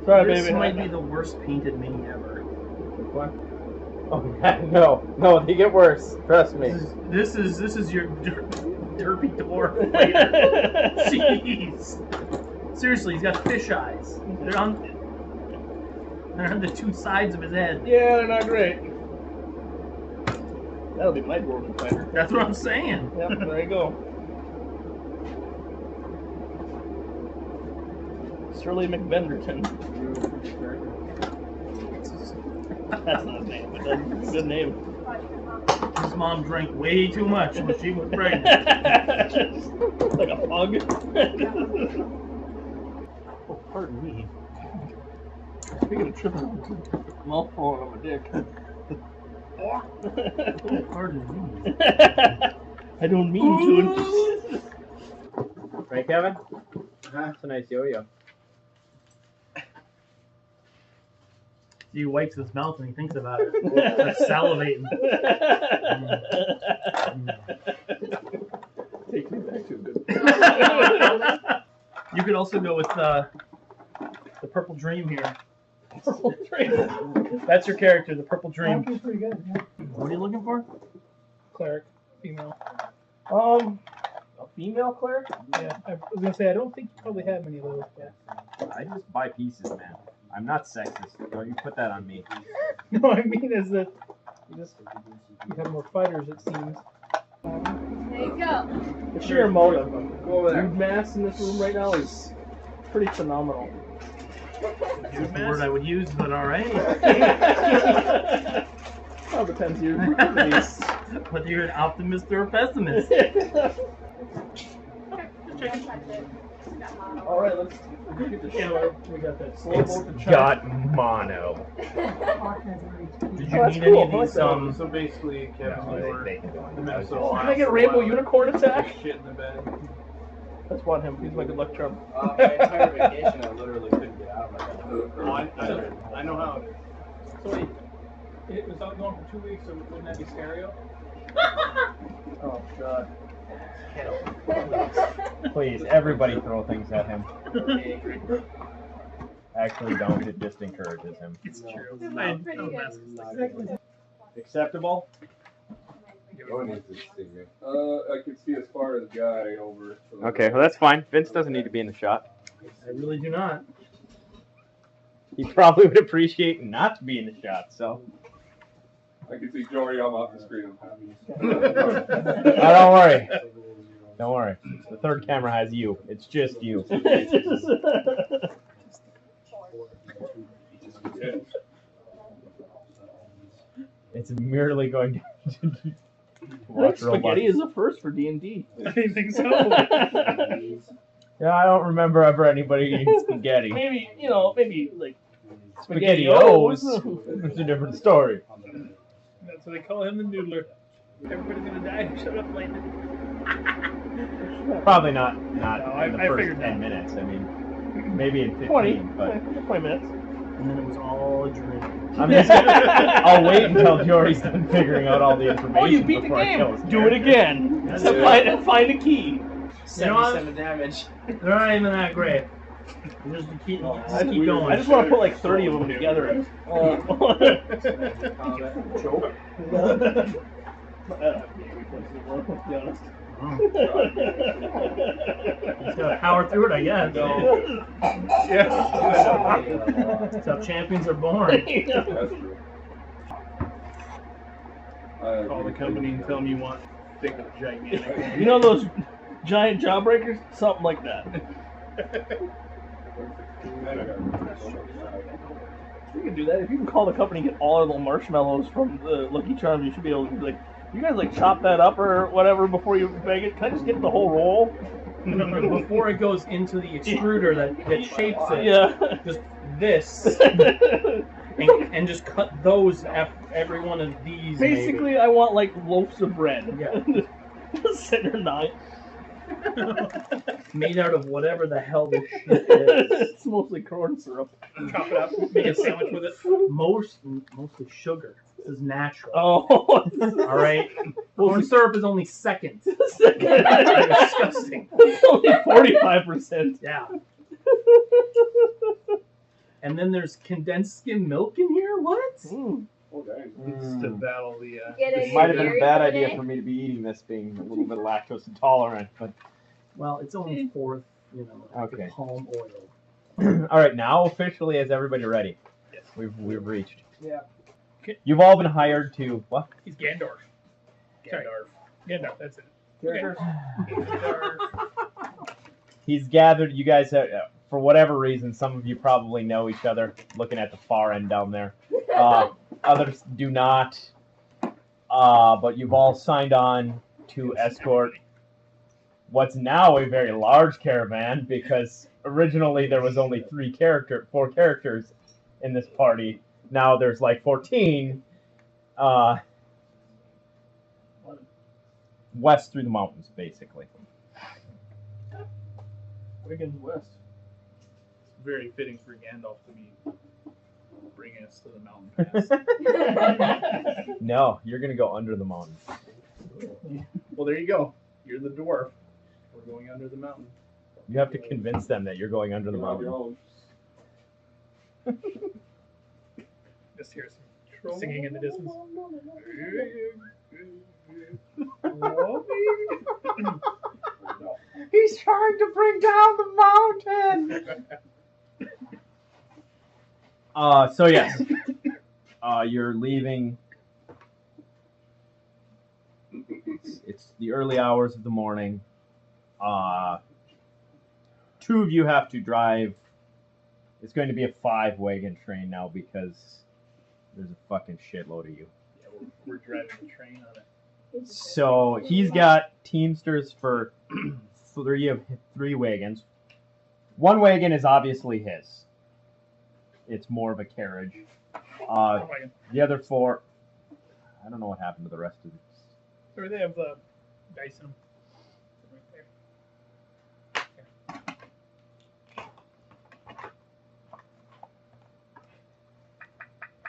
Sorry, this baby. might be the worst painted mini ever. What? Oh yeah, no, they get worse. Trust me. This is your derpy dwarf later. Jeez. Seriously, he's got fish eyes. They're on the two sides of his head. Yeah, they're not great. That'll be my dwarven fighter. That's what I'm saying. Yep, there you go. Shirley McBenderton. That's not his name, but that's a good name. His mom drank way too much when she was pregnant. Like a pug. Oh, pardon me. Speaking of tripping, I'm all falling on my dick. Oh, pardon me. I don't mean to. Right, Kevin? That's a nice yo-yo. He wipes his mouth when he thinks about it. Like salivating. Take me back to a good. You could also go with the Purple Dream here. Purple Dream. That's your character, the Purple Dream. That's pretty good. Yeah. What are you looking for? Cleric, female. A female cleric? Yeah, I was gonna say I don't think you probably have many of those. Yeah. I just buy pieces, man. I'm not sexist. Don't you put that on me. No, I mean is that you have more fighters, it seems. There you go. The sheer amount of dude mass in this room right now is pretty phenomenal. That's the word I would use, but alright. All depends here. Whether you're an optimist or a pessimist. Alright, let's get the show. We got that slow It's boat to check. got mono. Did you that's need cool. any of these, So basically, Kevin, No, they can go on. the I was Minnesota Can I get Rainbow Unicorn attack? shit in the bed. That's one him. He's my good luck charm. My entire vacation, I literally couldn't get out of my bed. I know how. So it was out going for 2 weeks, so wouldn't that be stereo? Oh god. Please, everybody throw things at him. Actually, don't. It just encourages him. It's true. Pretty good. Acceptable? I can see as far as guy over. Okay, well that's fine. Vince doesn't need to be in the shot. I really do not. He probably would appreciate not to be in the shot, so. I can see Jory. I'm off the screen. Don't worry. Don't worry. The third camera has you. It's just you. It's merely going to I think spaghetti is a first for D&D. I think so. Yeah, I don't remember ever anybody eating spaghetti. Maybe, like SpaghettiOs. It's a different story. That's what they call him, the noodler. Everybody's gonna die. Shut up, Landon. Probably not in the I first figured 10 that. minutes. I mean, maybe in 15, 20. but 20 minutes. And then it was all a dream. I'll wait until Jory's done figuring out all the information. Oh, you beat the before I kill game. his Do it character. again. Find a key. 77 damage. They're not even that great. Just keep going. I just want to put like 30 of them together. Choke. Just gotta power through it, I guess. That's how champions are born. That's true. Call the company and tell them you want big, gigantic. You know those giant jawbreakers? Something like that. You can do that. If you can call the company and get all of the marshmallows from the Lucky Charms, you should be able to be like, you guys like chop that up or whatever before you bake it? Can I just get the whole roll? Before it goes into the extruder that shapes it. Yeah. Just this. and just cut those every one of these. Basically, maybe. I want like loaves of bread. Yeah. Center nine. Made out of whatever the hell this shit is. It's mostly corn syrup. Chop it up, make a sandwich with it. Mostly sugar. This is natural. Oh. Alright? Corn syrup is only second. Second. Disgusting. It's only 45%. Yeah. And then there's condensed skim milk in here? What? Mm. Oh, dang. It's to battle the. Get It it might have been a dairy bad for idea today? for me to be eating this, being a little bit lactose intolerant. But Well, it's only fourth, Okay. palm oil. all right, now officially, is everybody ready? Yes. We've reached. Yeah. You've all been hired to what? He's Gandalf. Sorry. Gandalf, that's it. Characters. He's gathered. You guys, for whatever reason, some of you probably know each other. Looking at the far end down there, others do not. But you've all signed on to escort what's now a very large caravan, because originally there was only 4 characters in this party. Now there's like 14. West through the mountains, basically. Wiggins West. It's very fitting for Gandalf to be bringing us to the mountain pass. No, you're gonna go under the mountain. Well, there you go. You're the dwarf. We're going under the mountain. You have to convince them that you're going under the You have your mountain. own. Just hear some singing in the distance. He's trying to bring down the mountain. So yes, you're leaving. It's the early hours of the morning. 2 of you have to drive. It's going to be a 5-wagon train now because there's a fucking shitload of you. Yeah, we're driving the train on it. So he's got Teamsters for 3 wagons. 1 wagon is obviously his. It's more of a carriage. The other 4, I don't know what happened to the rest of it. Or they have dice in them. Right there.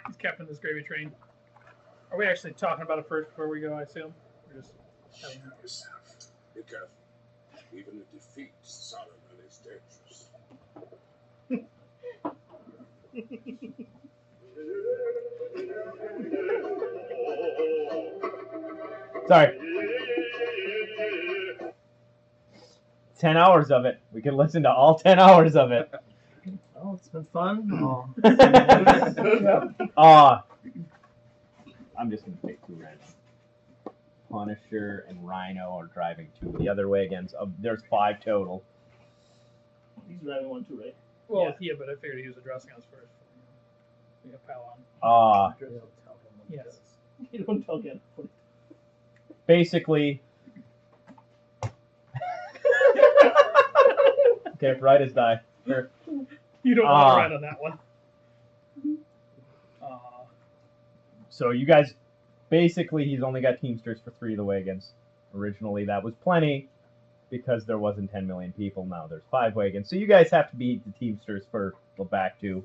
He's captain this gravy train. Are we actually talking about it first before we go, I assume? We're just having... yourself. Be careful. Even a defeat, Solomon, is dangerous. Sorry. 10 hours of it. We can listen to all 10 hours of it. Oh, it's been fun. Oh. I'm just going to pick 2 random. Punisher and Rhino are driving 2 of the other wagons. There's 5 total. He's driving 1 too, right? Well, yeah, but I figured he was addressing us first. We got Pal on. Yes. You don't tell Ken. Basically... Okay, right is die. Sure. You don't want to ride on that one. So you guys, basically, he's only got Teamsters for 3 of the wagons. Originally, that was plenty because there wasn't 10 million people. Now there's 5 wagons. So you guys have to beat the Teamsters for the back 2.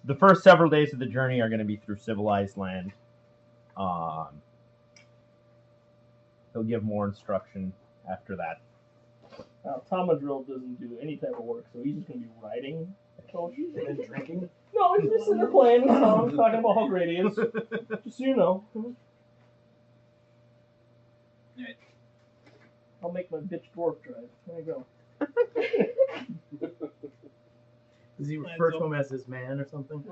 The first several days of the journey are going to be through civilized land. He'll give more instruction after that. Now, Tomadrill doesn't do any type of work, so he's just going to be riding a coach and then drinking. No, he's just sitting there playing with songs, talking about how great he is. Just so you know. Right. I'll make my bitch dwarf drive. There you go. Does he refer to him as his man or something?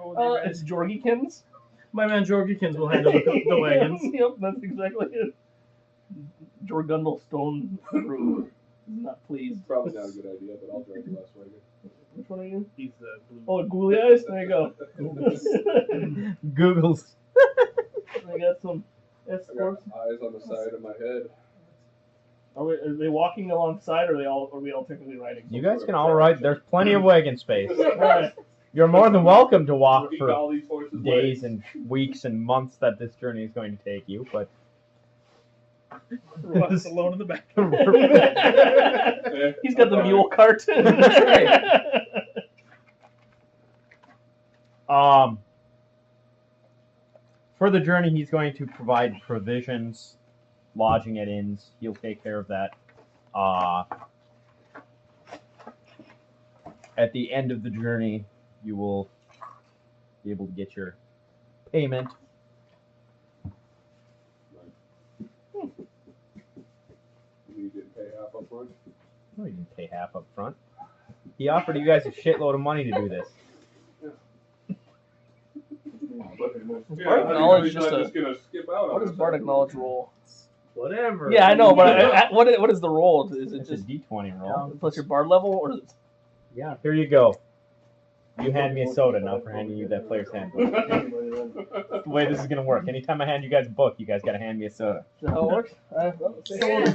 It's Jorgykins. My man Jorgykins will handle the wagons. Yep, that's exactly it. Jorgundel Stone Crew. Not pleased. Probably not a good idea, but I'll drive the last wagon. Which one are you? He's the blue. Oh, Googly Eyes? There you go. Google's. I got some I got escorts. eyes on the side of my head. Are they walking alongside, or are we all technically riding? You guys can all ride. There's plenty of wagon space. Alright. You're more than welcome to walk Looking for all these horses' days legs. and weeks and months that this journey is going to take you, but Ross alone in the back. He's got the mule cart. For the journey, he's going to provide provisions, lodging at inns. He'll take care of that. at the end of the journey, you will be able to get your payment. You didn't pay half up front? No, he didn't pay half up front. He offered you guys a shitload of money to do this. Bardic knowledge he's just not a- just gonna skip out on What does us. Bardic knowledge roll? Whatever. Yeah, I know, but what is the roll? Is it It's a just D20 roll. plus your bard level, or is it? Yeah. Here you go. You hand me a soda now for handing you that player's handbook. That's the way this is gonna work. Anytime I hand you guys a book, you guys gotta hand me a soda. Is that how it works? Yeah.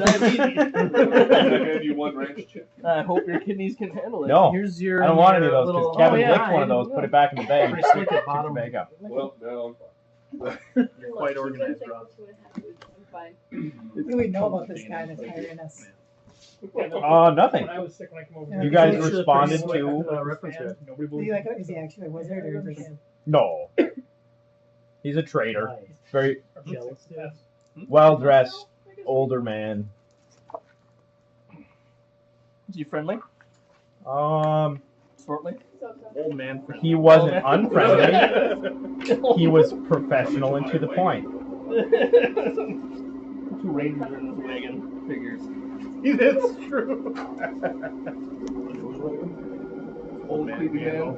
I hand you one ranch chip. I hope your kidneys can handle it. No, Here's your. I don't want any of those little- because Kevin oh, yeah. licked one of those, put it back in the bag, Pretty slick at bottom. bag up. Well, now You're quite organized, Rob. I'm fine. What do we know about this guy that's hiring us? Nothing. When I was sick when I came over. You guys Pretty sure responded pretty to. slick, reference to it. Nobody Is he, believed like, is he actually a wizard or is he? No. He's a trader. Very jealous. Yes. well dressed, older man. Is he friendly? Shortly? Old man. He wasn't unfriendly. He was professional and to the point. 2 rangers in this wagon figures. That's true. Old creepy man.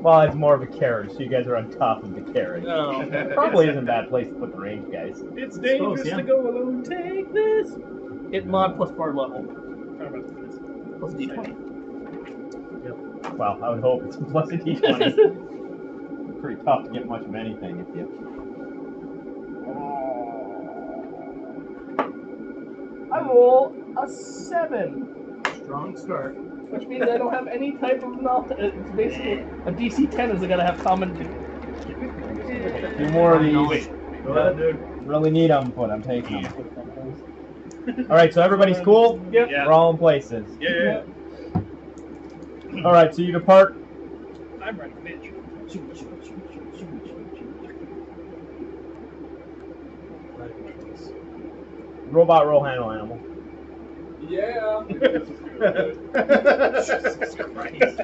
Well, it's more of a carriage, so you guys are on top of the carriage. Oh. Probably isn't a bad place to put the range guys. It's dangerous to go alone. Take this. Hit mod plus bard level. Plus d20. Well, I would hope it's plus a d20. Pretty tough to get much of anything if you. I roll a 7, Strong start. which means I don't have any type of knowledge. It's basically a DC 10 is gonna have common. A few more of these. Go ahead, dude. Really need them, but I'm taking them. Alright, so everybody's cool? Yep. Yeah. We're all in places. Yeah. Alright, so you depart. I'm ready, bitch. Robot roll handle animal. Yeah. Jesus Christ.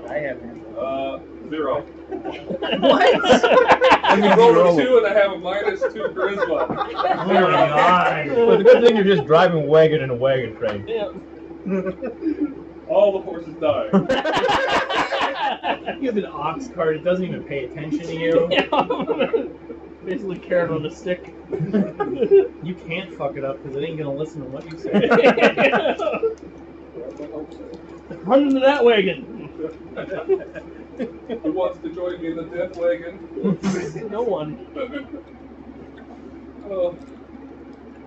I have 0. What? I can roll a 2 and I have a -2 charisma. Oh my god. Well, the good thing you're just driving a wagon in a wagon train. Yeah. All the horses die. You have an ox cart. It doesn't even pay attention to you. Basically carrot on a stick. You can't fuck it up because it ain't gonna listen to what you say. Run into that wagon. Who wants to join me in the death wagon? No one.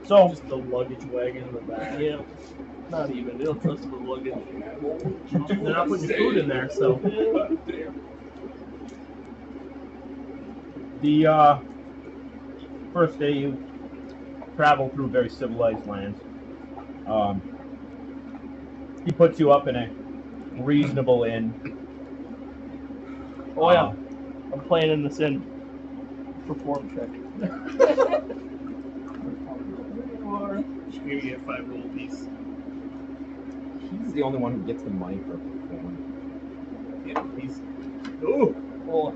So, Just the luggage wagon in the back. Yeah. Not even. They don't trust the luggage. They're not putting food in there, so. Damn. the first day you travel through very civilized lands. He puts you up in a reasonable inn. Oh yeah. I'm playing in this in. Perform check. Should maybe get 5 gold piece. He's the only one who gets the money for performing. Yeah, he's. Ooh! Oh,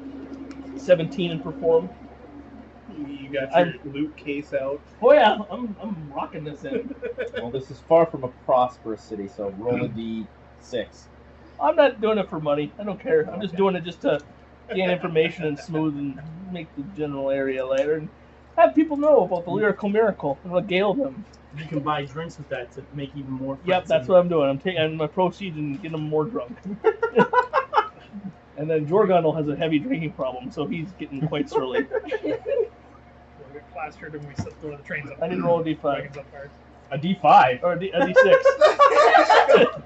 17 in perform. You got your loot case out. Oh yeah, I'm rocking this in. Well, this is far from a prosperous city, so roll a d6. I'm not doing it for money. I don't care. I'm just doing it just to gain information and smooth and make the general area lighter and have people know about the lyrical miracle and regale them. You can buy drinks with that to make even more. Yep, that's what I'm doing. I'm taking my proceeds and getting them more drunk. And then Jorgundel has a heavy drinking problem, so he's getting quite surly. We got plastered and we set one of the trains up. I didn't roll a d5. Wagons on fire. A d5? Or a d6.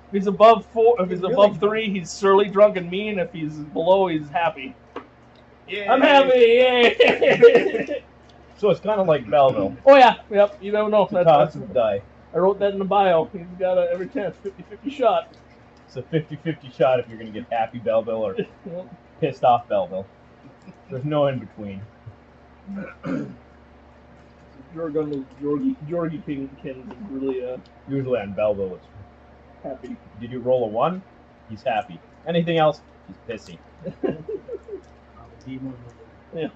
If he's above 4, if he's above 3, he's surly, drunk, and mean. If he's below, he's happy. Yeah. I'm happy! Yay! So it's kind of like Belleville. Oh yeah, yep. You don't know. Toss of die. I wrote that in the bio. He's got a every chance 50-50 shot. It's a 50-50 shot if you're going to get happy Belleville or Yep. pissed off Belleville. There's no in between. Jorgundel, Georgie Kingkins is really Usually on Belleville, it's Happy. Did you roll a 1? He's happy. Anything else? He's pissy. Yeah.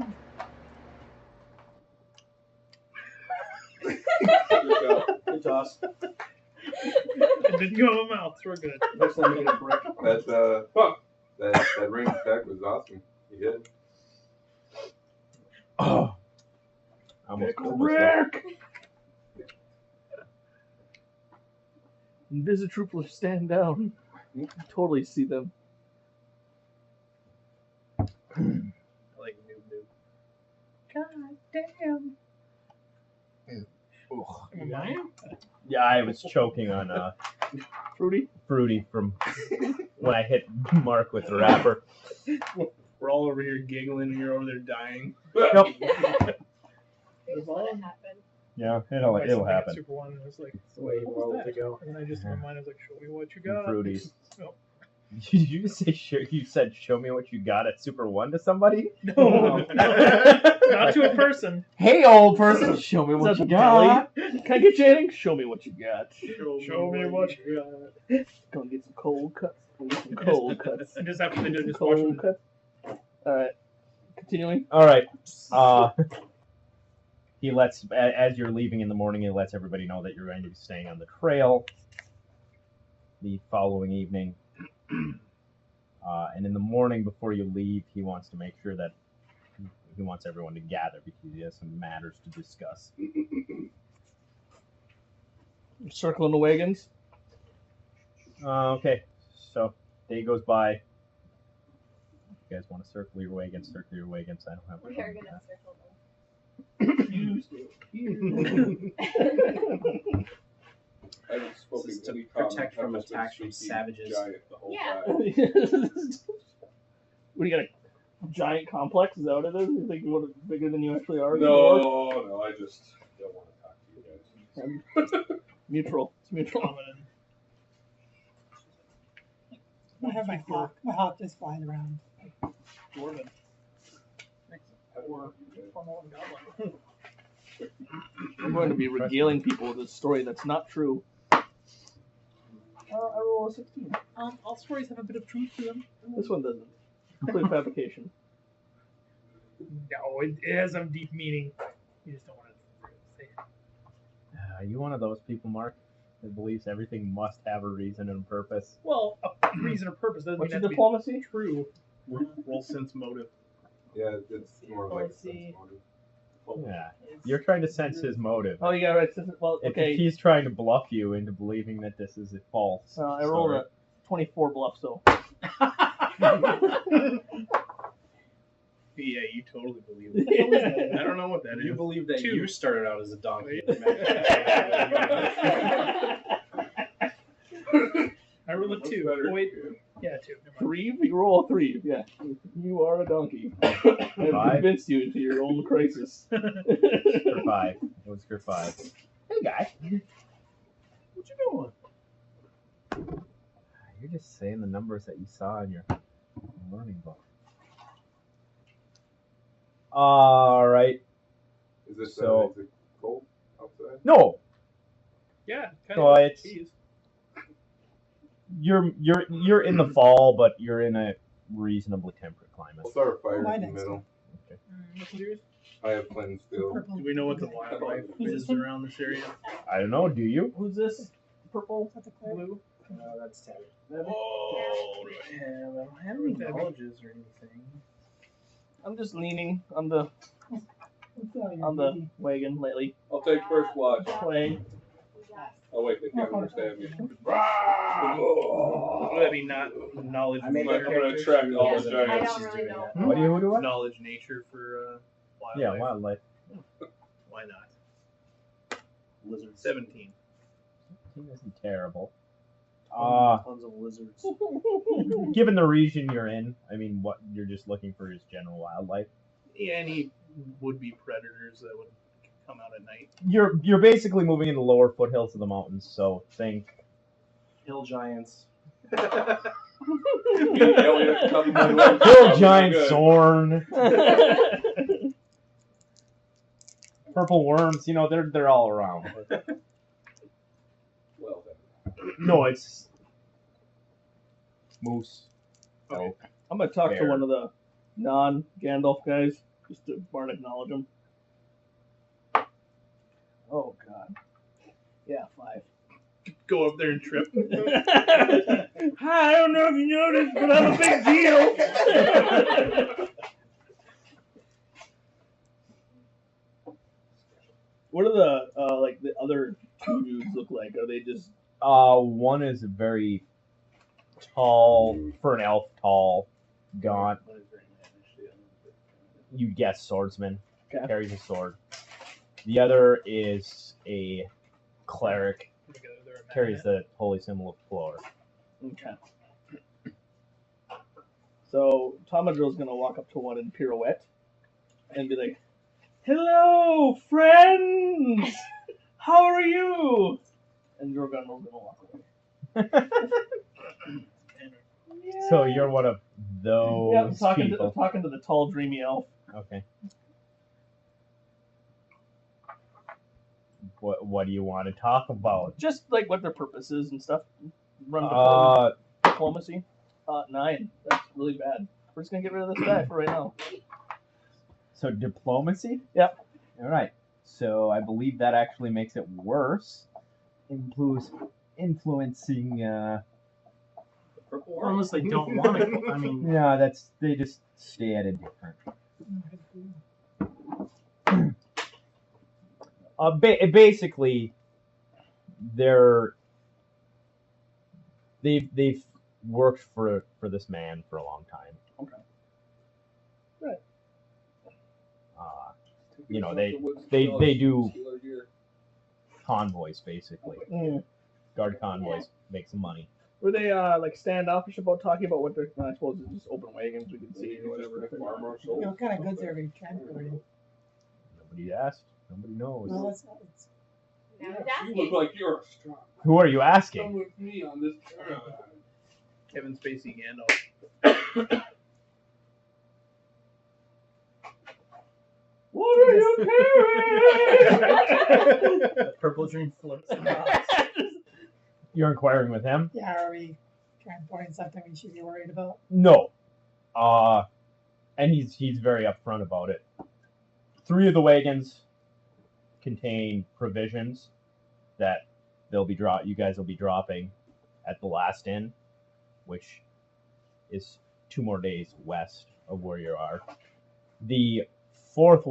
Good toss. It didn't go in my mouth, so we're good. Next time we get a brick. That range attack was awesome. You did. Oh. I almost killed myself. Invisitroopers stand down. You can totally see them. Like God damn. Am I? Yeah, I was choking on fruity from when I hit Mark with the wrapper. We're all over here giggling and you're over there dying. Nope. Just let it happen. Yeah, it'll happen. Super one, and it was like, That's the way you what was roll to that? go. And then I just in my mind I was like, show me what you got. Fruities. No. Did you just say you said show me what you got at Super 1 to somebody? No. Not to a person. Hey, old person, show me Is what that you the got. belly? Can I get you anything? Show me what you got. Show me what you got. Gonna get some cold cuts. Gonna get some cold cuts. And just after they do it, just watch Cold them. cuts. Alright. Continuing. All right. He lets, as you're leaving in the morning, he lets everybody know that you're going to be staying on the trail the following evening. And in the morning before you leave, he wants to make sure that he wants everyone to gather because he has some matters to discuss. Circling the wagons. Okay, so day goes by. If you guys want to circle your wagons, circle your wagons. I don't have a We problem are with gonna that. circle them. I haven't spoken This is to any common. protect from I've just been attack from speaking savages. Giant the whole Yeah. time. What do you got? A giant complex? Is that what it is? You think you're bigger than you actually are? No, I just don't want to talk to you guys. Mutual. It's mutual. I have my hawk. My hawk just flying around. Dwarven. Or, I'm going to be regaling people with a story that's not true. I roll a 16. All stories have a bit of truth to them. This one doesn't. Complete fabrication. No, it has some deep meaning. You just don't want to say it. Are you one of those people, Mark, that believes everything must have a reason and a purpose? Well, a reason or purpose doesn't What's mean your that diplomacy? true. Roll sense motive. yeah, it's more like Let's see. Yeah, you're trying to sense his motive. Oh, you got it right. Well, If okay. he's trying to bluff you into believing that this is a false. I rolled story. a 24 bluff, so. Yeah, you totally believe it. I don't know what that You is. believe that 2. you started out as a donkey. I rolled a 2. Oh, wait. Yeah, 2. Never mind. 3? You roll a 3. Yeah. You are a donkey. I've 5. convinced you into your own crisis. For 5. What's your 5? Hey, guy. What you doing? You're just saying the numbers that you saw in your learning book. All right. Is this So- is it cold outside? No, Yeah, kind No, of. it's- you're in the fall, but you're in a reasonably temperate climate. We'll start a fire Mine in the next middle. What's yours? I have plenty still. Purple. Do we know what the wildlife is around this area? I don't know. Do you? Who's this? Purple? That's a clear. Blue? No, that's Tabby. Oh, yeah, I don't have any knowledges or anything. I'm just leaning on the On the wagon lately. I'll take first watch. Playing. Oh wait, they can't understand me. Would that be not knowledge? I made I'm gonna attract all Yeah, the I giants. don't really know. What do you? Who do I? Knowledge nature for wildlife. Yeah, wildlife. Why not? Lizard 17. Isn't terrible. Tons of lizards. Given the region you're in, I mean, what you're just looking for is general wildlife. Yeah, any would-be predators that would come out at night. You're basically moving in the lower foothills of the mountains, so think Hill giants. Elliot, come my way. hill giant Good. zorn, purple worms. You know, they're all around. Well then. No, it's moose, elk. I'm gonna talk to Bear. one of the non-Gandalf guys just to Bard acknowledge him. Oh God. Yeah, 5. Go up there and trip. Hi, I don't know if you noticed, but I'm a big deal. What are the like the other 2 dudes look like? Are they just One is a very tall, for an elf, tall, gaunt. You guess swordsman. Okay. Carries a sword. The other is a cleric. Carries the holy symbol of Floor. okay? So Tomadrill's gonna walk up to one and pirouette and be like, "Hello, friends. How are you?" And Jorgundel's gonna walk away. So you're one of those Yeah, I'm talking people. to the tall, dreamy elf. Okay. What do you want to talk about? Just like what their purpose is and stuff. Run diplomacy. 9. That's really bad. We're just gonna get rid of this guy for right now. So diplomacy? Yep. All right. So I believe that actually makes it worse. Influencing. Unless they don't want to. I mean, Yeah, they just stay at a different. Basically, they've worked for this man for a long time. Okay. Right. You know, they do convoys basically. Mm. Guard convoys, make some money. Were they like standoffish about talking about what they're? I suppose it's just open wagons we can see or whatever. What kind of goods are we transporting? Nobody asked. Nobody knows. Well, it's Now he's You asking. look like you're strong. Who are you Come asking? with me on this caravan. Kevin Spacey Gandalf. What are you carrying? purple dream floats. You're inquiring with him? yeah. Are we transporting something we should be worried about? No. And he's very upfront about it. 3 of the wagons contain provisions that you guys will be dropping at the last inn, which is 2 more days west of where you are. The 4th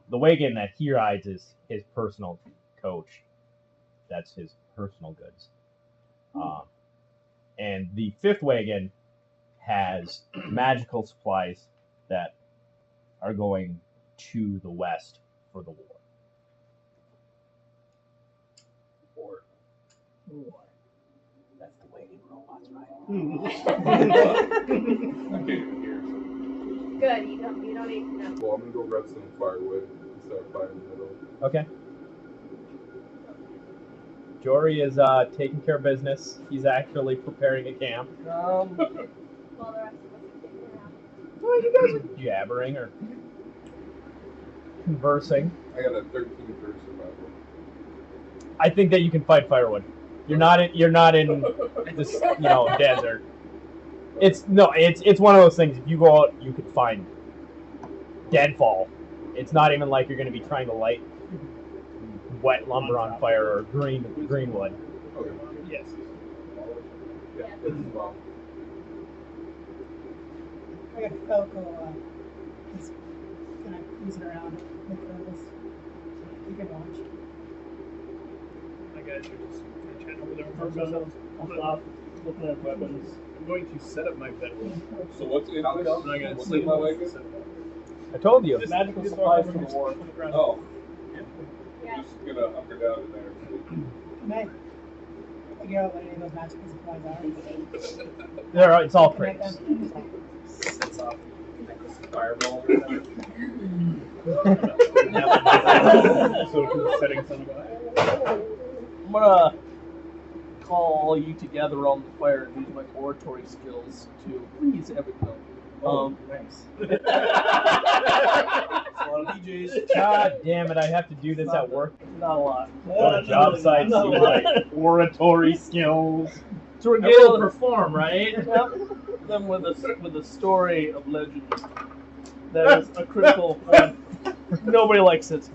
the wagon that he rides is his personal coach. That's his personal goods. And the 5th wagon has magical supplies that are going to the west for the war. That's the wagon robots, right? I can't even hear. Good. You don't need to know. Well, I'm gonna go grab some firewood and start fire in the middle. Okay. Jory is taking care of business. He's actually preparing a camp. Well, the rest of us are sitting around. Well, you guys are jabbering or conversing. I got a 13 for survival. I think that you can fight firewood. You're not in this desert. It's one of those things. If you go out, you could find deadfall. It's not even like you're going to be trying to light wet lumber on fire or green wood. Okay. Yes. Yeah, this is well. I got a Falco. He's kind of cruising around looking at us. You can watch. My guys are just chatting over there. I'm gonna stop looking at weapons. I'm going to set up my bedroom. So what's in I'm not gonna what's sleep. in my wagon? I told you. This- Magical this supplies is for the war. on the ground. Oh, Yeah. just gonna up or down in there. Can I figure out what any of those magical supplies are? It's all Can I crates. Sets off fireball or whatever. So if we're setting something up. I'm gonna call all you together around the fire and use my oratory skills to please everyone. Nice. It's a lot of DJs. God damn it! I have to do this at work. Not a lot. On a job site, Not a seems lot. like oratory skills. To I will regale perform, right? them with a story of legend. That is a critical one. Nobody likes it.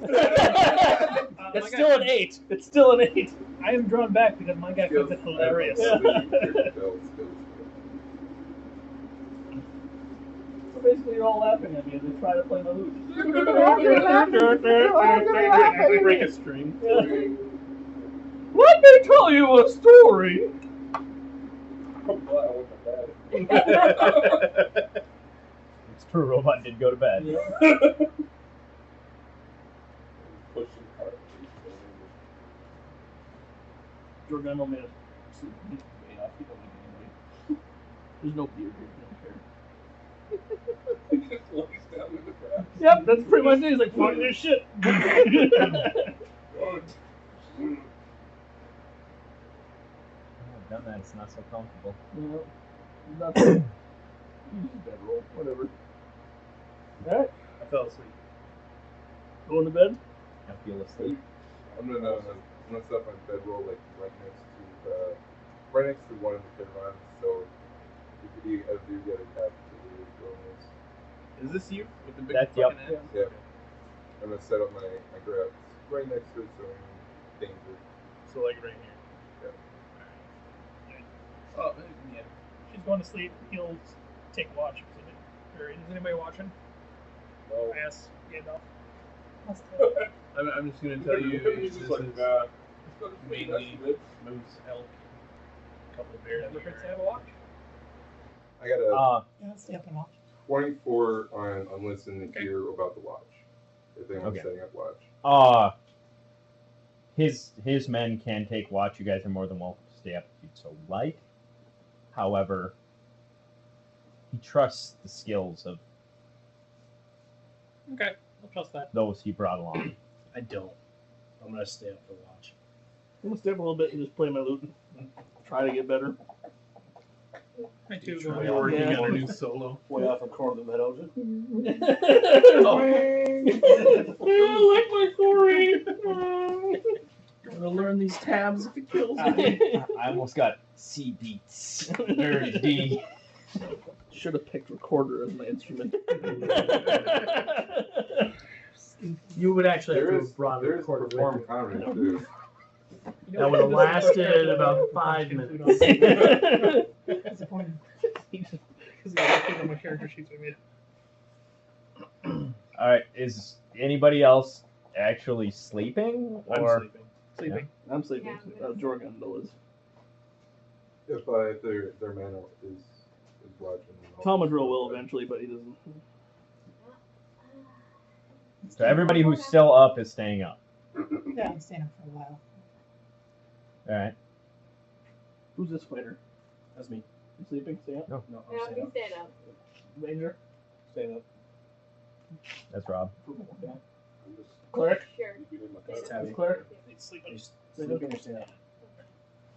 It's still an 8. It's still an 8. I am drawn back because my guy finds it hilarious. So basically, you're all laughing at me as they try to play my lute. We break a string. Let me tell you a story. It's true, Robot did go to bed. Giordano made us sleep way off. He don't like anybody. There's no beer here. He don't care. Just lays down in the grass. Yep, that's pretty much it. He's like, fuck this shit. I've done that. It's not so comfortable. Nothing. Bedroll, whatever. Alright, I fell asleep. going to bed? I feel asleep. I'm gonna set up my bedroll like right next to one of the caravans, so if you guys do get attacked to the bonus. Is this you with the big That's- fucking yep. head? Yeah. I'm gonna set up my grabs right next to it, so I'm in danger. So like right here. Oh, yeah. She's going to sleep. He'll take watch. Or is anybody watching? No. I asked Gandalf. I'm just gonna tell you, He's this just like, is mainly moose, elk, a couple of bears. Never hurts to have a watch. I got a Yeah, stay up and watch. 24 on listen to hear about the watch. If anyone's Okay. setting up watch. His men can take watch. You guys are more than welcome to stay up if you'd so like. However, he trusts the skills of Okay, I'll trust that. those he brought along. I don't. I'm gonna stay up for watch. I'm gonna stay up a little bit and just play my lute and try to get better. Me too. You're working on a new solo. Way off a corner of the meadow. I like my story. I'm gonna learn these tabs if it kills me. I almost got C beats. Very D. Should have picked recorder as my instrument. You would actually have to There's have brought a recorder with perform you. comedy too. That would have lasted about 5 minutes. Disappointing. Because I put on my character sheets we made. All right, is anybody else actually sleeping, I'm or sleeping. Sleeping. I'm sleeping. Jorgen though is. If their man is watching. Tomadrill will eventually, but he doesn't. so everybody who's still up is staying up? Yeah, I'm staying up for a while. All right. Who's this fighter? That's me. You sleeping? Stay up. No, I'm No, staying you up. stand up. Ranger. Staying up. That's Rob. Okay. I'm just Cleric. Sure. keeping my It's time. Tabby. Cleric. Sleep. Are you sleeping or staying up?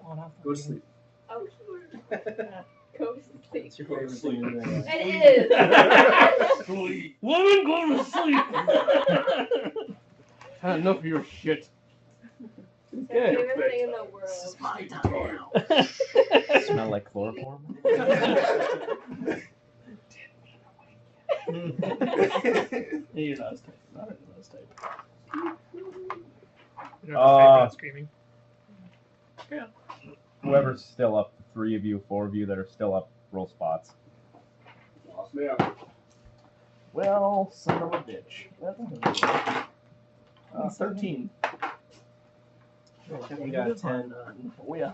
Falling off the Go to wagon. sleep. Oh, sure. Go to sleep. It's your favorite sleeping thing. It is. Sleep. Woman, go to sleep. Had enough of your shit. My favorite thing in the world. This is my time now. Smell like chloroform? You're not as tight. Not as tight. You don't have to say screaming. Yeah. Whoever's still up, the 3 of you, 4 of you that are still up, roll spots. Lost me out. Well, son of a bitch. That's 13. We got 10. Oh yeah.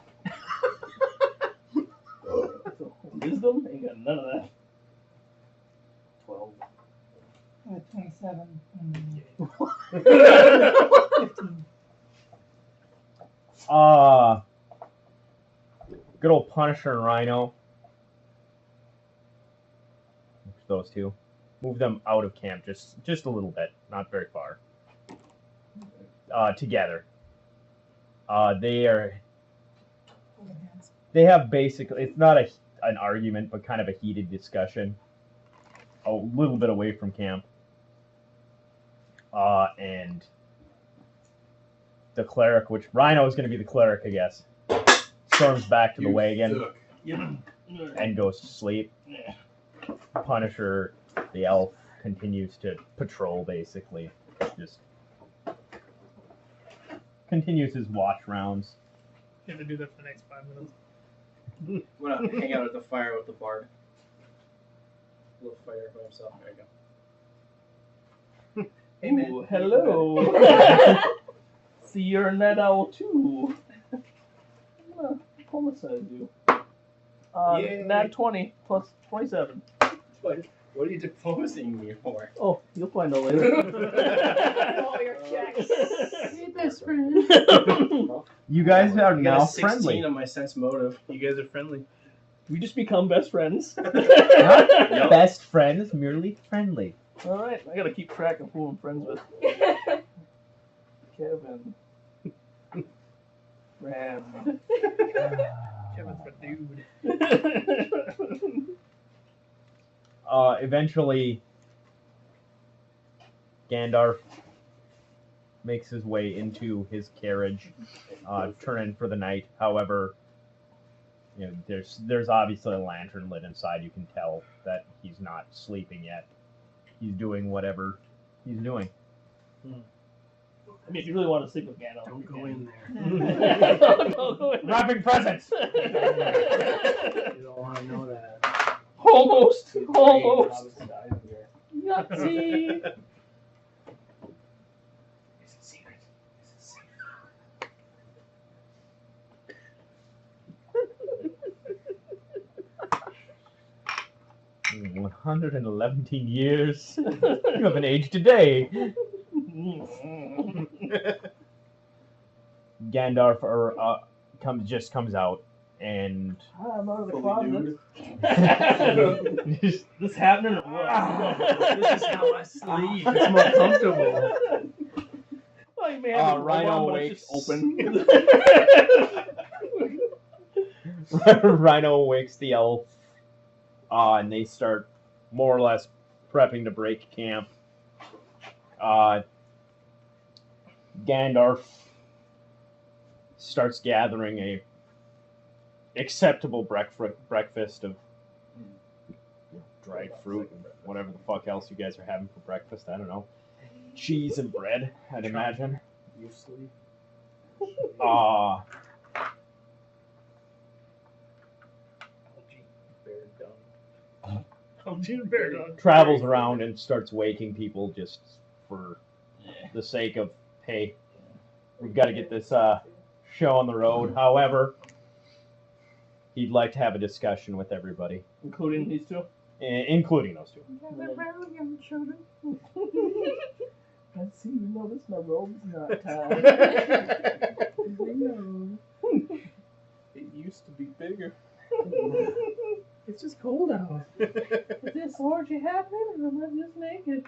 So, wisdom? Ain't got none of that. 12. I had 27 and 15. Good old Punisher and Rhino. Those two. Move them out of camp just a little bit, not very far. Together. They have basically, it's not an argument, but kind of a heated discussion. A little bit away from camp. And the cleric, which Rhino is going to be the cleric, I guess, storms back to the wagon Suck. and goes to sleep. Yeah. Punisher, the elf, continues to patrol, basically. Just continues his watch rounds. You have to do that for the next 5 minutes. I'm gonna hang out at the fire with the bard. A little fire by himself. There you go. Hey man. Ooh, hello. See, you're a night owl too. I'm gonna homicide you. Yay. Nat 20 plus 27. What are you deposing me for? Oh, you'll find out later. All your checks. Hey, best friend. You guys are I got a now 16 friendly. on my sense motive. You guys are friendly. We just become best friends. Not best friends, merely friendly. Alright, I gotta keep track of who I'm friends with. Kevin. Ram. Kevin's a dude. Eventually, Gandalf makes his way into his carriage, turn in for the night. However, you know, there's obviously a lantern lit inside. You can tell that he's not sleeping yet. He's doing whatever he's doing. I mean, if you really want to sleep with Gandalf, Don't you go can. in there. Don't go in there. Wrapping presents! You don't want to know that. Almost. Almost. Obviously died here. Yahtzee. It's a secret. It's a secret. 111 years. You haven't aged a day. Gandalf comes out and I'm out of the Fully closet. This happening or what? This is how I sleep. It's more comfortable. Well, you may have it Rhino on, but wakes. it's just open. Rhino wakes the elf, and they start more or less prepping to break camp. Gandalf starts gathering a acceptable breakfast of dried fruit and whatever the fuck else you guys are having for breakfast. I don't know. Cheese and bread, I'd imagine. You sleep. Travels around and starts waking people just for the sake of, hey, we've got to get this show on the road. However, he'd like to have a discussion with everybody, Including these two? including those two. I see you notice my robe's not tied. It used to be bigger. It's just cold out. Is this orgy happening or am I just naked?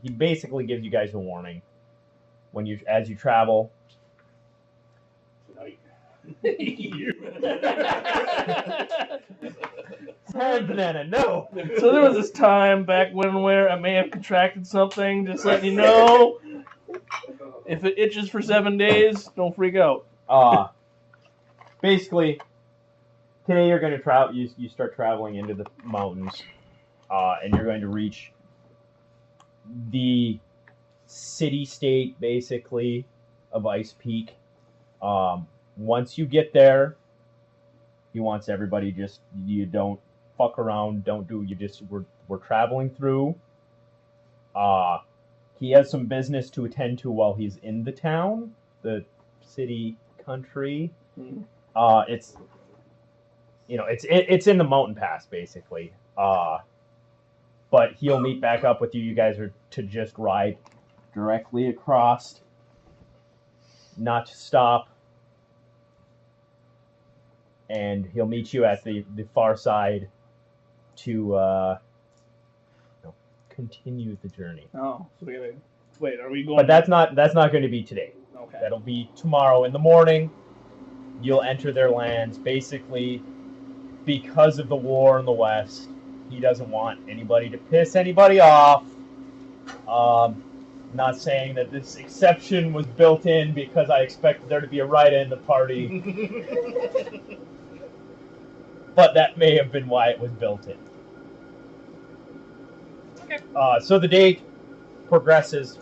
He basically gives you guys a warning when as you travel. Banana, no. So there was this time back when where I may have contracted something, just letting you know. If it itches for 7 days, don't freak out. Basically, today you're going to travel. You start traveling into the mountains, and you're going to reach the city-state, basically, of Ice Peak. Once you get there, he wants everybody you don't fuck around, we're traveling through. He has some business to attend to while he's in the town, the city, country. It's in the mountain pass, basically. But he'll meet back up with you. You guys are to just ride directly across, not to stop. And he'll meet you at the far side to continue the journey. Oh, so we gotta wait. Are we going? But that's not going to be today. Okay. That'll be tomorrow in the morning. You'll enter their lands. Basically, because of the war in the West, he doesn't want anybody to piss anybody off. Not saying that this exception was built in because I expected there to be a Rita in the party, but that may have been why it was built in. Okay. So the day progresses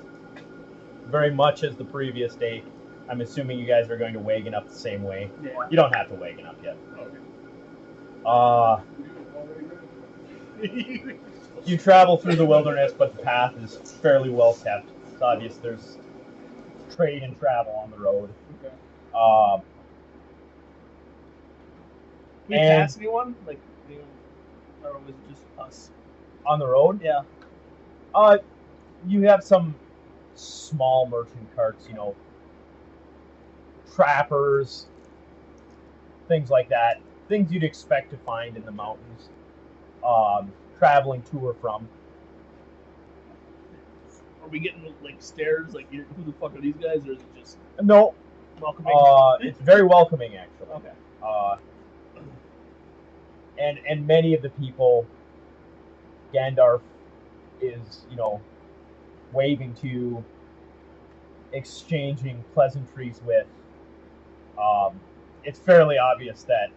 very much as the previous day. I'm assuming you guys are going to wagon up the same way. Yeah. You don't have to wagon up yet. You travel through the wilderness, but the path is fairly well kept. It's obvious there's trade and travel on the road. Okay. We And- pass anyone? Like, or was it just us? On the road? Yeah. You have some small merchant carts, you know, trappers, things like that. Things you'd expect to find in the mountains, traveling to or from. Are we getting like stares? Like, who the fuck are these guys? Or is it just No, welcoming? it's very welcoming, actually. Okay. And many of the people Gandalf is, you know, waving to, exchanging pleasantries with. It's fairly obvious that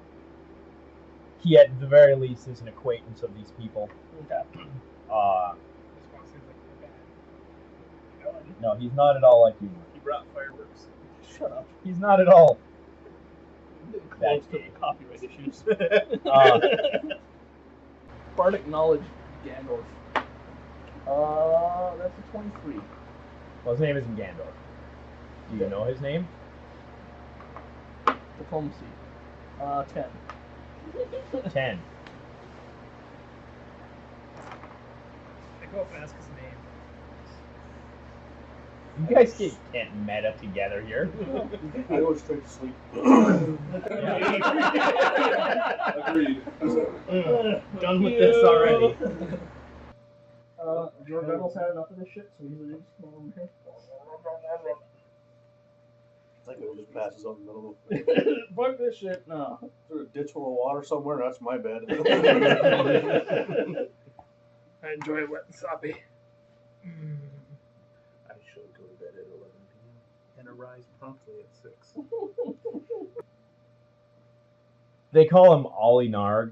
he, at the very least, is an acquaintance of these people. Okay. This one seems like they're bad. No, he's not at all like you. He brought fireworks. Shut up. He's not at all. Close to the copyright issues. Uh, Bardic knowledge, Gandalf. That's a 23. Well, his name isn't Gandalf. Do you know his name? Diplomacy. 10. 10. I go up and ask his name. You guys can't meta together here. I go straight to sleep. Agreed. Done with this already. George Reynolds had enough of this shit, so he's just going over here. I think it'll just pass us out in the middle of Fuck this shit, no. Is there a ditch full of water somewhere? That's my bed. I enjoy it wet and sloppy. I should go to bed at 11 p.m. and arise promptly at 6. They call him Ollie Narg.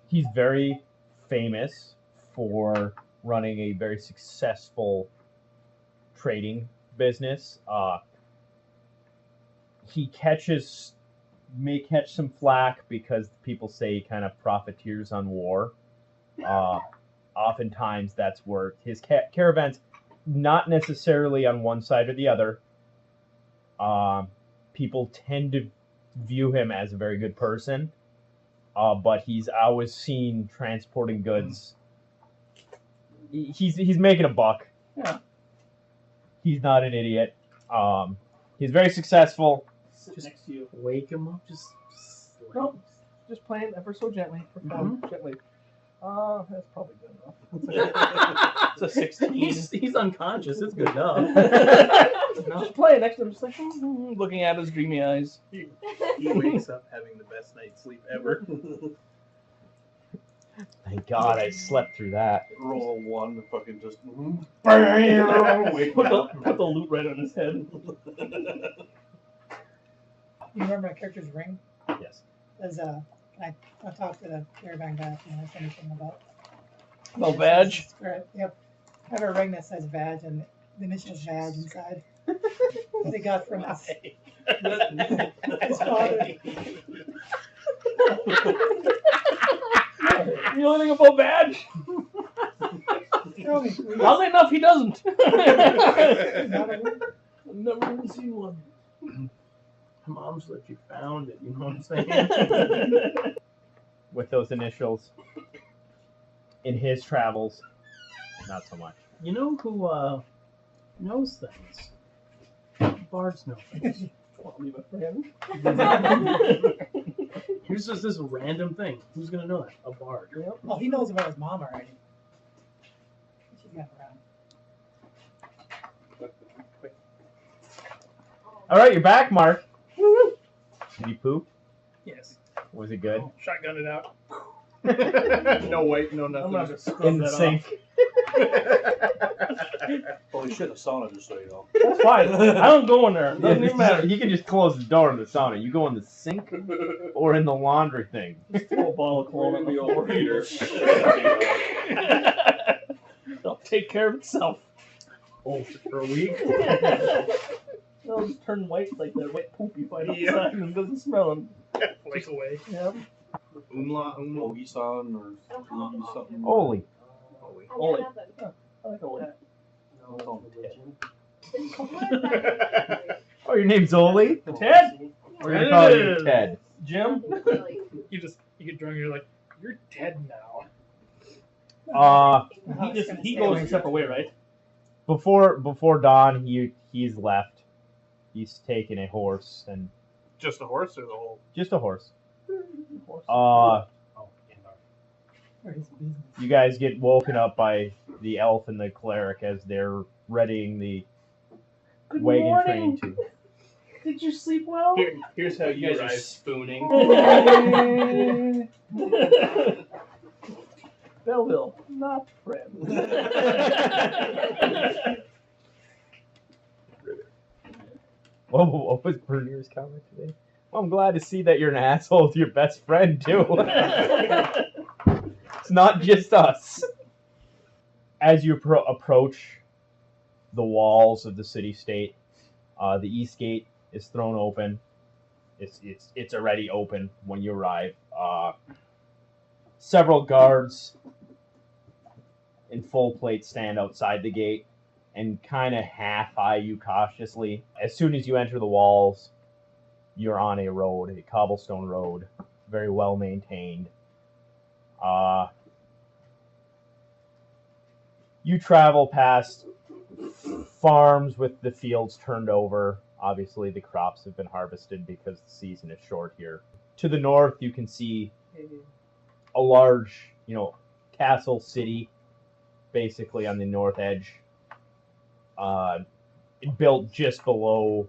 He's very famous for running a very successful trading business. He may catch some flack because people say he kind of profiteers on war. Oftentimes that's where his caravans, not necessarily on one side or the other, people tend to view him as a very good person, but he's always seen transporting goods. He's making a buck. Yeah. He's not an idiot. He's very successful. Sit next to you. Wake him up, just No, just playing ever so gently, for fun, gently. That's probably good enough. It's a 16. He's unconscious. It's good enough. Just playing next to him, just like looking at his dreamy eyes. He wakes up having the best night's sleep ever. Thank God I slept through that. Roll a 1 and fucking just. Wake put the loot right on his head. You remember my character's ring? Yes. I'll talk to the caravan guy if there's anything about. No badge? Yep. I have a ring that says badge and the initials badge inside. They got from us. His father. You know anything about badge? Tell me, please. Oddly enough, he doesn't. Not a ring? I've never even seen one. Mom's let you found it, you know what I'm saying? With those initials. In his travels, not so much. You know who knows things? Bards know things. Want to leave a friend? Here's just this random thing. Who's gonna know that? A bard. Well, he knows about his mom already. She's got around. All right, you're back, Mark. Did you poop? Yes. Was it good? Shotgun it out. No white, no I'm nothing. gonna have to scrub In the that sink. Holy shit, a sauna, just so you know. off. That's fine. I don't go in there. It doesn't Yeah, even matter. you can just close the door in the sauna. You go in the sink or in the laundry thing. Just throw a bottle of cologne on the the overheater. It'll take care of itself. Oh, for a week? It'll just turn white like that wet poop you find Yeah. outside and it doesn't smell. And, Flies away. yeah. Umla. Ogi-san or something. Holy. Holy. Oli. I like Oli. No. Oh, your name's Oli? Ted? We're gonna call you Ted. Ted. Jim? You get drunk and you're like, you're dead now. He goes a separate way, right? Before dawn, he's left. He's taken a horse and Just a horse or the whole? just a horse. Oh, Or his business. You guys get woken up by the elf and the cleric as they're readying the Good wagon morning. train to. Did you sleep well? Here's how you guys are arrive. spooning. Belleville, not friends. What was Bernier's comment today? Well, I'm glad to see that you're an asshole with your best friend too. It's not just us. As you approach the walls of the city-state, the east gate is thrown open. It's already open when you arrive. Several guards in full plate stand outside the gate and kind of half-eye you cautiously. As soon as you enter the walls, you're on a road, a cobblestone road, very well maintained. You travel past farms with the fields turned over. Obviously, the crops have been harvested because the season is short here. To the north, you can see a large, castle city, basically on the north edge. Built just below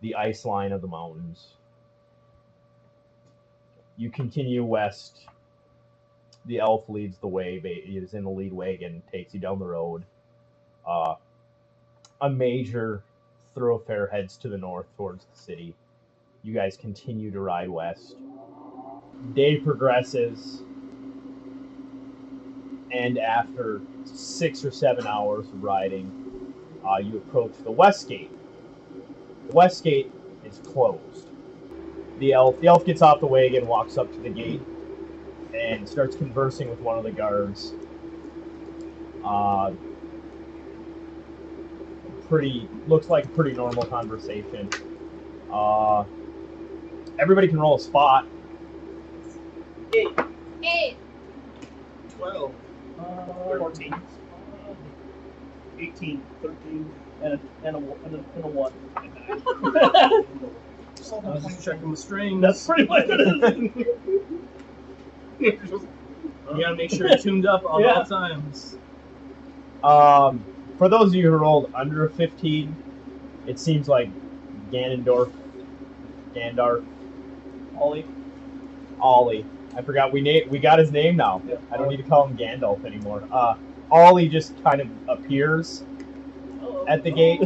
the ice line of the mountains. You continue west. The elf leads the way. He is in the lead wagon, takes you down the road. A major thoroughfare heads to the north towards the city. You guys continue to ride west. Day progresses, and after 6 or 7 hours of riding, you approach the west gate. The west gate is closed. The elf gets off the wagon, walks up to the gate, and starts conversing with one of the guards. Looks like a pretty normal conversation. Everybody can roll a spot. 8. 12. 14. 18. 13. And a 1. I was just checking the strings. That's pretty much it. You gotta make sure you're tuned up on all times. For those of you who rolled under a 15, it seems like Gandalf, Ollie. I forgot we got his name now. Yeah. I don't need to call him Gandalf anymore. Ollie just kind of appears at the gate.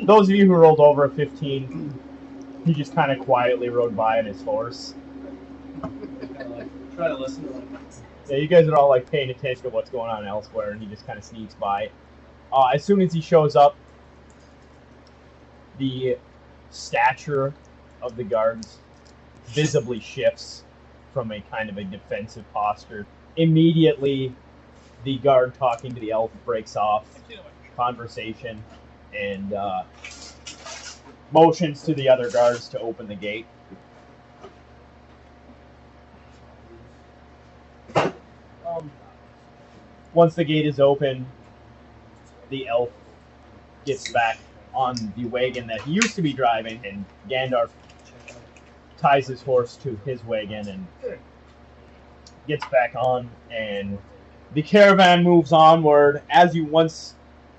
Those of you who rolled over a 15, he just kind of quietly rode by on his horse. Try to listen to them. Yeah, you guys are all like paying attention to what's going on elsewhere, and he just kind of sneaks by. As soon as he shows up, the stature of the guards visibly shifts from a kind of a defensive posture. Immediately, the guard talking to the elf breaks off conversation and motions to the other guards to open the gate. Once the gate is open, the elf gets back on the wagon that he used to be driving, and Gandalf ties his horse to his wagon and gets back on, and the caravan moves onward. Once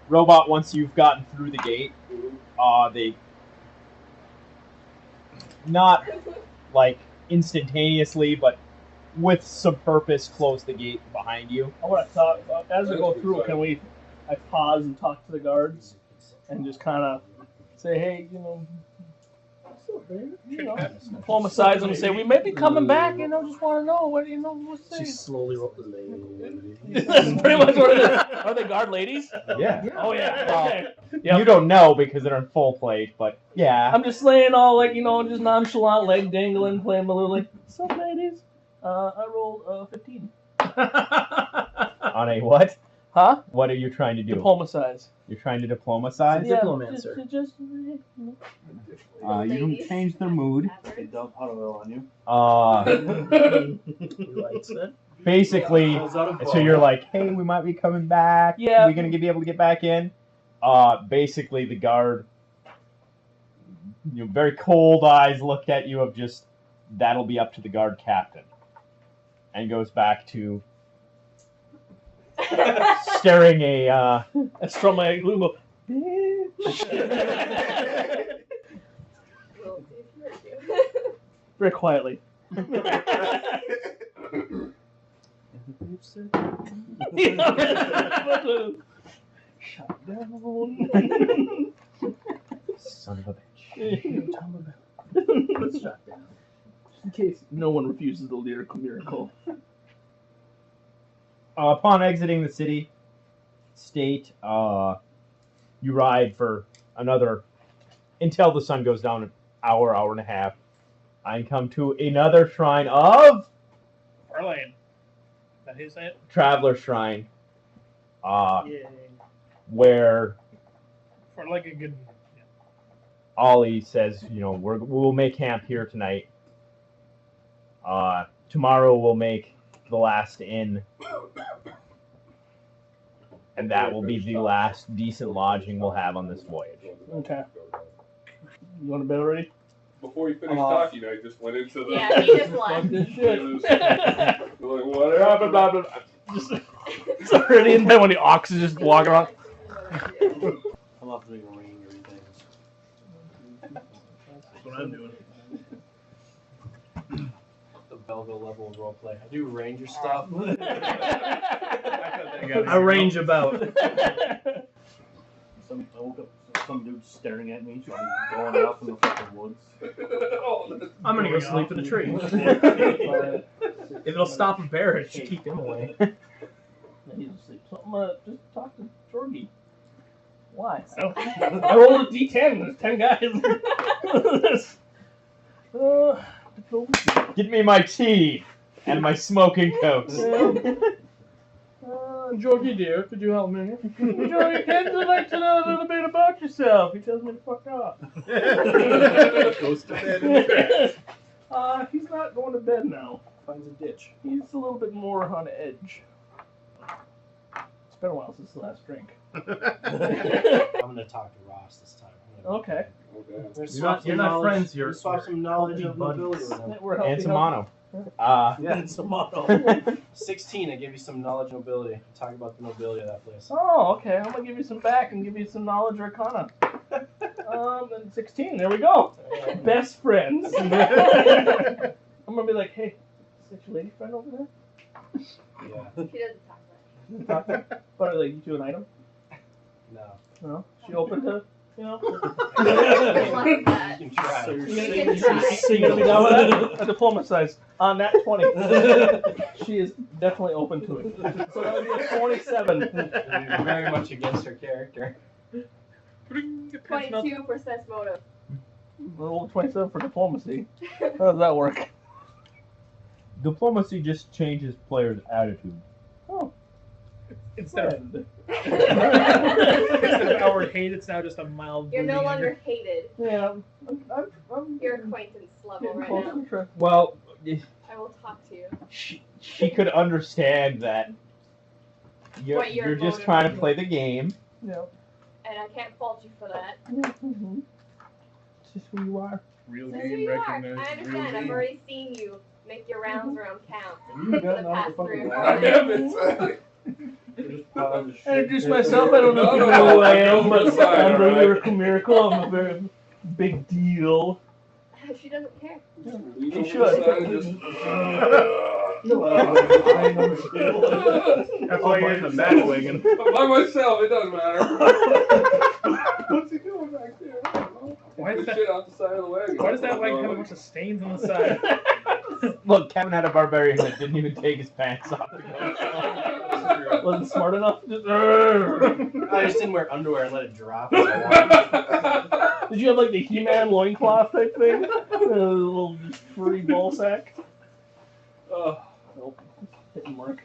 you've gotten through the gate, they not like instantaneously, but with some purpose, close the gate behind you. I want to talk as we go through. I pause and talk to the guards, and just kind of say, hey, what's up, baby? Pull them aside and say, we may be coming back. Just want to know what's She this? slowly rolled the That's pretty much what it is. Are they guard ladies? Yeah. Oh yeah. Well, Okay. Yep. You don't know because they're in full plate, but yeah. I'm just laying all just nonchalant, leg dangling, playing my little what's up, ladies? I rolled 15. On a what? Huh? What are you trying to do? Diplomacize. You're trying to diplomacize? Yeah, Diplomancer. Just You don't change their mood. They dump hot oil on you. He likes it. Basically, so you're like, hey, we might be coming back. Yeah. We're going to be able to get back in. Basically, the guard, very cold eyes looked at you of just, that'll be up to the guard captain. And goes back to staring a, That's from my glue. Very quietly. Shut down. son of a bitch. Let's shut down. Just in case no one refuses the lyrical miracle. Upon exiting the city, state, you ride for another, until the sun goes down, an hour, hour and a half. I come to another shrine of Farlane. That his it? Traveler Shrine, Yeah. where For like a good. Ollie says, we'll make camp here tonight. Tomorrow we'll make the last inn, and that will be the last decent lodging we'll have on this voyage. Okay. You want to bed already? Before he finished talking, I just went into the. Yeah, he just Fuck left. this shit. Like, what happened? Blah, blah, blah. It's already in bed when the ox is just walking around. I'm off doing ring everything. That's what I'm doing. The Belleville level of roleplay. I do ranger stuff. I range about. I woke up, some dude staring at me, so I'm going off in the fucking woods. I'm gonna go sleep in a tree. If it'll stop a bear, it should keep him away. He's asleep. So I'm gonna just talk to Jorgie. Why? I rolled a D10. There's 10 guys. Get me my tea and my smoking coats. Jorgie dear, could you help me? Jorgie, Ken would like to know a little bit about yourself. He tells me to fuck off. Goes to bed in the grass. He's not going to bed now. Finds a ditch. He's a little bit more on edge. It's been a while since the last drink. I'm gonna talk to Ross this time. Okay. You're not friends, you're swap some knowledge of buddies. nobility with him. We're And helping some him. mono. Yeah, it's a model. 16, I gave you some knowledge nobility. Talk about the nobility of that place. Oh, okay. I'm gonna give you some back and give you some knowledge arcana. And 16. There we go. Best friends. I'm gonna be like, hey, is that your lady friend over there? Yeah. She doesn't talk much. But like, you do an item? No. No. She open to, I like that. You can try. So You can try. So you gonna be down with that? A diploma size on that 20. She is definitely open to it. So that would be a 27. You're very much against her character. 22% motive. Roll 27 for diplomacy. How does that work? Diplomacy just changes players' attitude. Oh. Instead of, Friend. instead of outward hate, it's now just a mild. You're no brooding longer anger. hated. Yeah, I'm You're acquaintance level getting right close now. to trust. Well, I will talk to you. she could understand that What your you're just motive trying to is. play the game. Yeah. And I can't fault you for that. Mm-hmm. It's just who you are. Real That's who game you are. recognized. I Real understand. I've game. already seen you make your rounds around town You for got the none past of the 3 or fucking 4 I days. haven't. I introduce myself. I don't know if you know who I am, but I'm the lyrical miracle. I'm a very big deal. Because she doesn't care. You She should. should. That's why you're in the back wagon. By myself, it doesn't matter. What's he doing back there? I don't know. Why Put is that- shit off the side of the wagon. Why does that wagon have a bunch of stains on the side? Look, Kevin had a barbarian that didn't even take his pants off. Wasn't smart enough. I just didn't wear underwear and let it drop. As I walked. Did you have like the He-Man loincloth type thing? A little just furry ball sack? Nope. Didn't work.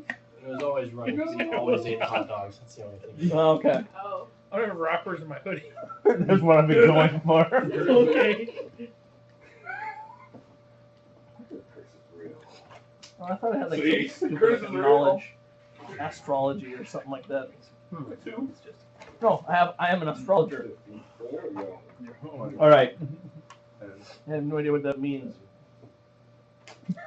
It was always running because he always ate the hot dogs. That's the only thing. Oh, okay. Oh. I don't have rockers in my hoodie. That's what I've been going for. Okay. Oh, I thought I had like See? some stupid Curse is like, real. knowledge, astrology or something like that. Two? No, I am an astrologer. There we go. All right. I have no idea what that means. I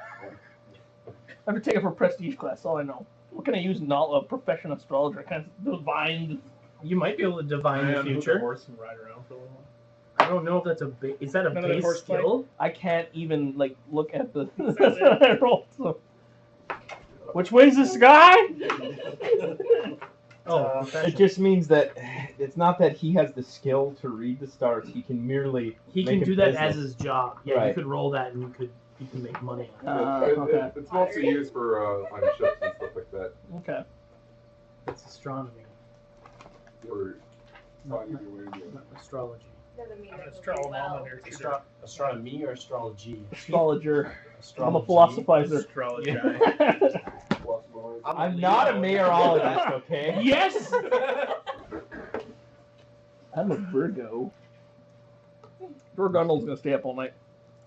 have to take it for prestige class. All I know. What can I use? A professional astrologer. Kind of divine. You might be able to divine the Hook a future. horse and ride around for a little while. I don't know if that's is that a Another base horseplay? skill? I can't even like look at the. That's it. I rolled. So. Which way's the sky? Oh, It just means that it's not that he has the skill to read the stars. He can merely he make can a do that business. as his job. Yeah, you Right. could roll that and you can make money on Okay. It's mostly used for on ships and stuff like that. Okay. it. It's astronomy, Or not, finding your way into it. not astrology. Doesn't mean I'm it an will do well. astronomer. Astronomy or astrology? Astrologer. I'm a Astrology. philosophizer. Astrology. I'm not a meteorologist, okay? Yes. I'm a Virgo. George Arnold's gonna stay up all night.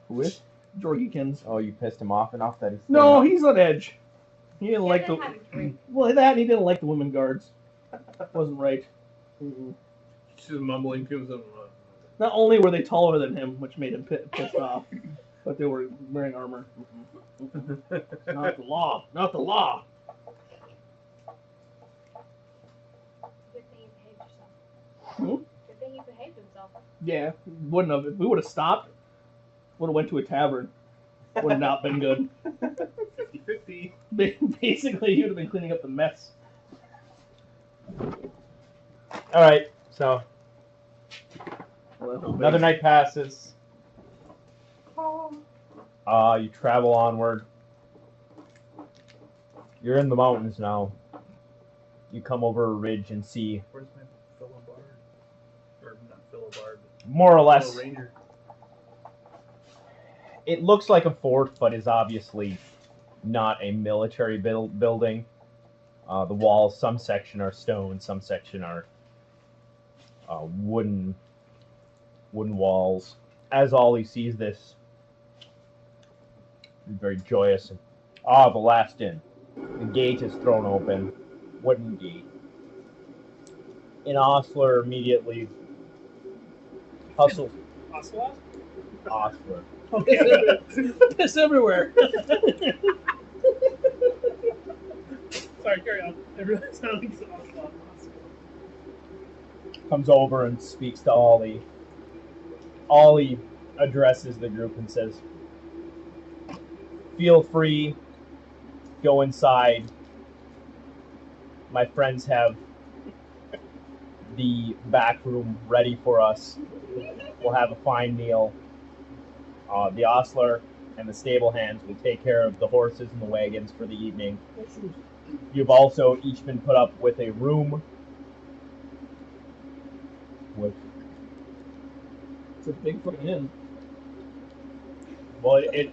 Who is? Jorgykins. Oh, you pissed him off enough that he's No, he's on edge. He didn't He like doesn't the. have a drink. Well, that he didn't like the women guards. Wasn't right. Mm-mm. She's mumbling to himself. Not only were they taller than him, which made him pissed off, but they were wearing armor. Not the law. Not the law. Good thing he behaved himself. Hmm? Good thing he behaved himself. Yeah, wouldn't have. If we would have stopped, would have went to a tavern. Would have not been good. 50-50. Basically, he would have been cleaning up the mess. All right, so Well, that whole another base- night passes. You travel onward. You're in the mountains now. You come over a ridge and see Where's my Philibard? Or not Philibard. more or less. Little Ranger. It looks like a fort, but is obviously not a military building. The walls, some section are stone, some section are wooden walls. As Ollie sees this, he's very joyous. And, the last inn. The gate is thrown open, wooden gate. An ostler immediately hustles. Ocelot? Ostler. Piss everywhere. Sorry, carry on. Everyone sounds Ocelot. Comes over and speaks to Ollie. Ollie addresses the group and says, "Feel free, go inside. My friends have the back room ready for us. We'll have a fine meal. The ostler and the stable hands will take care of the horses and the wagons for the evening. You've also each been put up with a room with, It's a big fucking inn. well, it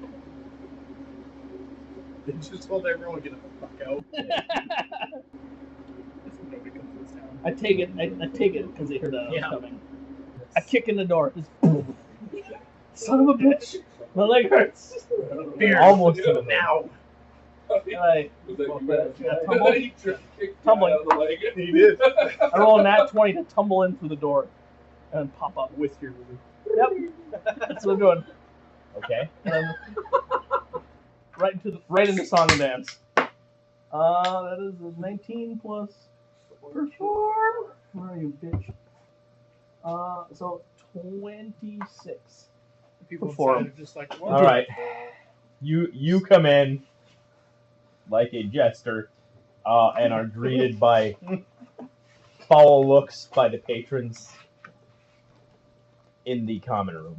They just told everyone to get the fuck out. Nobody comes to this town. I take it. I take it because they heard that I was Yeah. coming. I kick in the door. Just, son of a bitch! My leg hurts. Beer. almost Yeah. to the Now. And I Was that you bad? Tumble. He just kicked Tumbling. you out of the wagon. He did. I roll a nat 20 to tumble in through the door and then pop up. With your movie. Yep. That's what I'm doing. okay. And then right into song and dance. That is a 19 plus perform. Where are you, bitch? So 26. The people Perform. inside are just like, All right. You come in like a jester, and are greeted by foul looks by the patrons in the common room.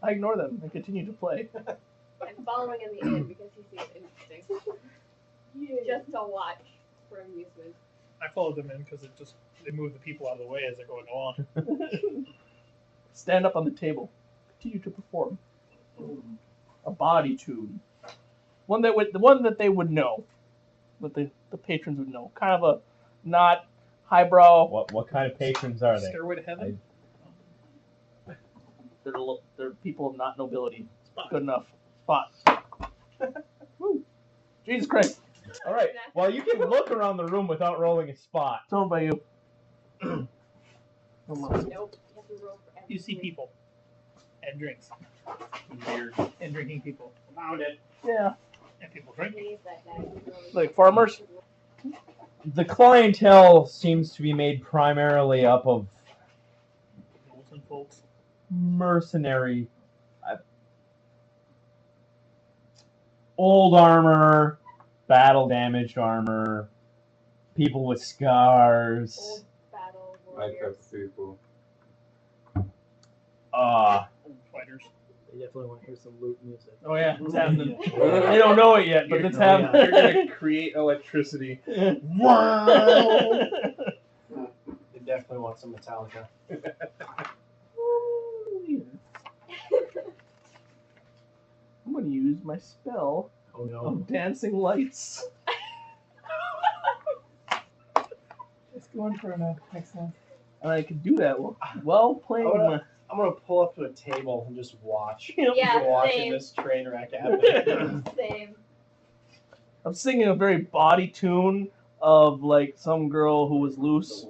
I ignore them and continue to play. I'm following in the end because he seems interesting. Just to watch for amusement. I followed them in because they move the people out of the way as they're going along. Stand up on the table. Continue to perform. A body tune. The one that they would know. That the patrons would know. Kind of a not highbrow. What kind of patrons are they? Stairway to Heaven? They're people of not nobility. Good enough. Spot. Woo. Jesus Christ. All right. Well, you can look around the room without rolling a spot. Told by you. Nope. You have to roll for everything. You see people. And drinks. Weird. And drinking people. Found it. Yeah. And people drinking. Leave that guy. Like farmers? The clientele seems to be made primarily up of Olsen folks. mercenary, old armor, battle damaged armor, people with scars. Old battle My type warriors. of people. Old fighters. They definitely want to hear some loot music. Oh yeah, it's happening. They don't know it yet, but it's happening. You're gonna create electricity. They definitely want some Metallica. I'm gonna use my spell Oh no. of dancing lights. It's going for an next time. And I can do that while playing Oh, my. I'm gonna pull up to a table and just watch. Yeah, Just watching same. this train wreck happen. Same. I'm singing a very body tune of like some girl who was loose.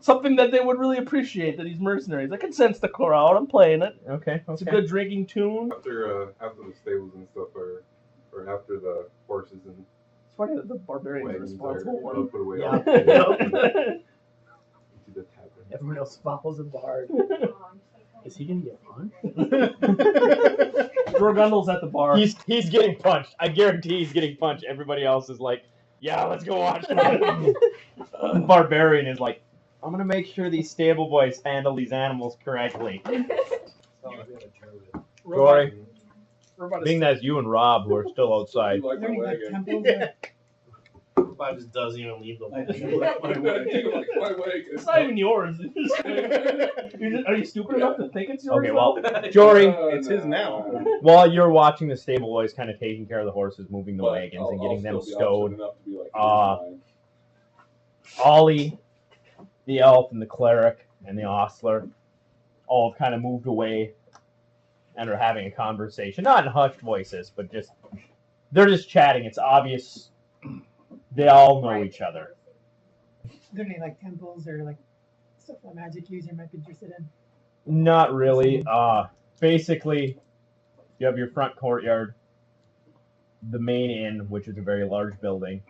Something that they would really appreciate, that these mercenaries. I can sense the crowd. I'm playing it. Okay. It's a good drinking tune. After the stables and stuff or after the horses and It's funny that the barbarian's the wagons responsible are one. put away Yeah. off into the tavern. Everyone else follows him hard. Is he gonna get punched? Drogundle's at the bar. He's getting punched. I guarantee he's getting punched. Everybody else is like, yeah, let's go watch. Barbarian is like, I'm gonna make sure these stable boys handle these animals correctly. Jory, Robot is being that it's you and Rob who are still outside. Like my Learning like wagon. temples. Bob just doesn't even leave the Like my wagon. It's not even yours. Are you stupid enough to think it's yours? Okay, well, though? Jory, It's his now. while you're watching the stable boys kind of taking care of the horses, moving the But wagons, and I'll getting them still be stowed, option enough to be like, Uh, Ollie, the elf, and the cleric, and the ostler all kind of moved away and are having a conversation. Not in hushed voices, but just they're just chatting. It's obvious they all know each other. Are there any like temples or like stuff a magic user might be interested in? Not really. Basically, you have your front courtyard, the main inn, which is a very large building.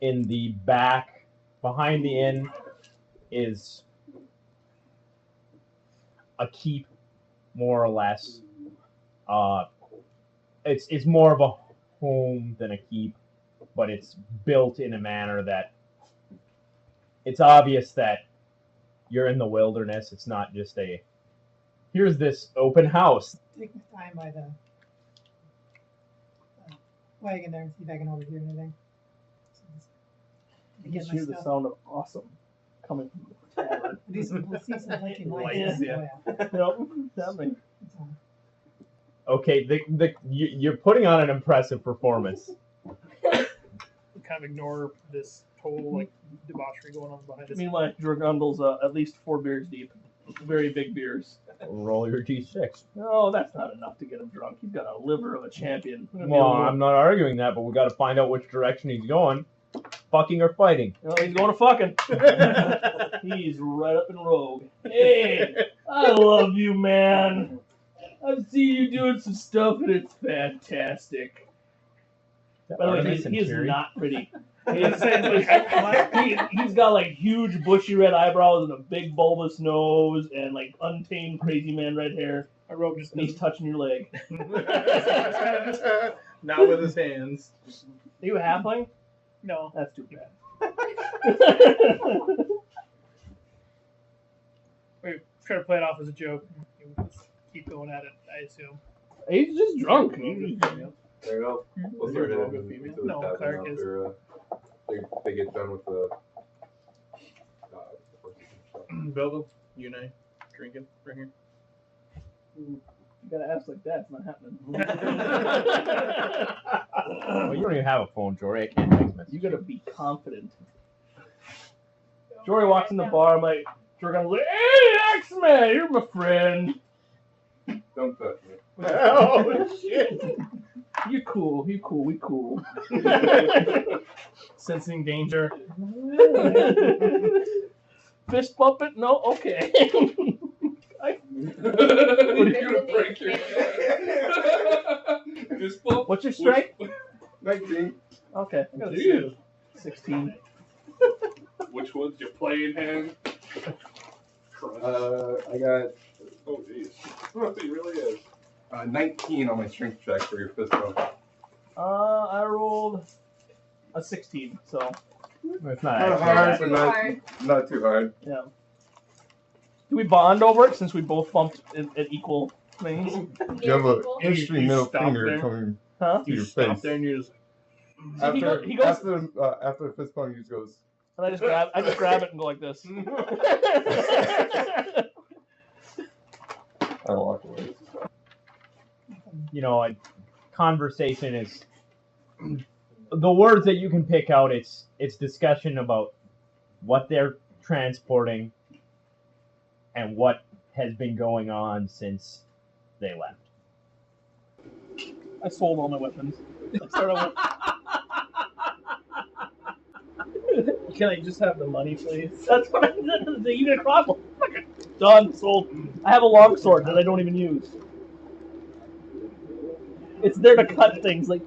In the back, behind the inn, is a keep, more or less. It's more of a home than a keep, but it's built in a manner that it's obvious that you're in the wilderness. It's not just here's this open house. Take my time by the wagon there and see if I can overhear anything. You just hear the sound of awesome coming from the tavern. We'll see some blinking lights. Lights, Oh, yeah. yeah. Yep, happening. It's on. Okay, you're putting on an impressive performance. kind of ignore this total like debauchery going on behind us. Meanwhile, Dragundle's at least 4 beers deep. Very big beers. Roll your d6. No, that's not enough to get him drunk. He's got a liver of a champion. Well, I'm not arguing that, but we got to find out which direction he's going. Fucking or fighting? No, he's going to fucking. He's right up in rogue. Hey, I love you, man. I see you doing some stuff, and it's fantastic. By the way, he is not pretty. He's got like huge bushy red eyebrows and a big bulbous nose and like untamed crazy man red hair. My robe just And he's touching your leg. Not with his hands. Are you a halfling? No. That's too bad. We try to play it off as a joke. Just keep going at it, I assume. He's just drunk. There you go. We'll start heading into the No, tavern Clark is. after they get done with the Bilbo, you and I drinking right here. You gotta ask like that. It's not happening. Well, you don't even have a phone, Jory. I can't text message. You gotta be confident. Jory walks in the bar. I'm like, Jory goes like, "Hey, X-Man, you're my friend. Don't touch me. Oh shit! You cool. You cool. We cool." Sensing danger. Fist bump it? No. Okay. What are you gonna break your Fist bump? What's your strength? 19. Okay. I got a Dude. 16. Which one's your playing hand? I got. Oh, jeez. It really is. 19 on my strength check for your fist bump. I rolled a 16, so It's not Not actually hard, that. but Too hard. not too hard. yeah. Do we bond over it since we both bumped at equal things? You have an Equal. interesting You middle stop finger there. coming Huh? to your Stop face. there and you just. After, He goes- after the fist bump, he just goes. And I just grab it and go like this. I walk away. You know, a conversation is the words that you can pick out. It's discussion about what they're transporting and what has been going on since they left. I sold all my weapons. I started with, Can I just have the money, please? that's what I said. You get a crossbow. Done. Sold. I have a longsword that I don't even use. It's there to cut things like.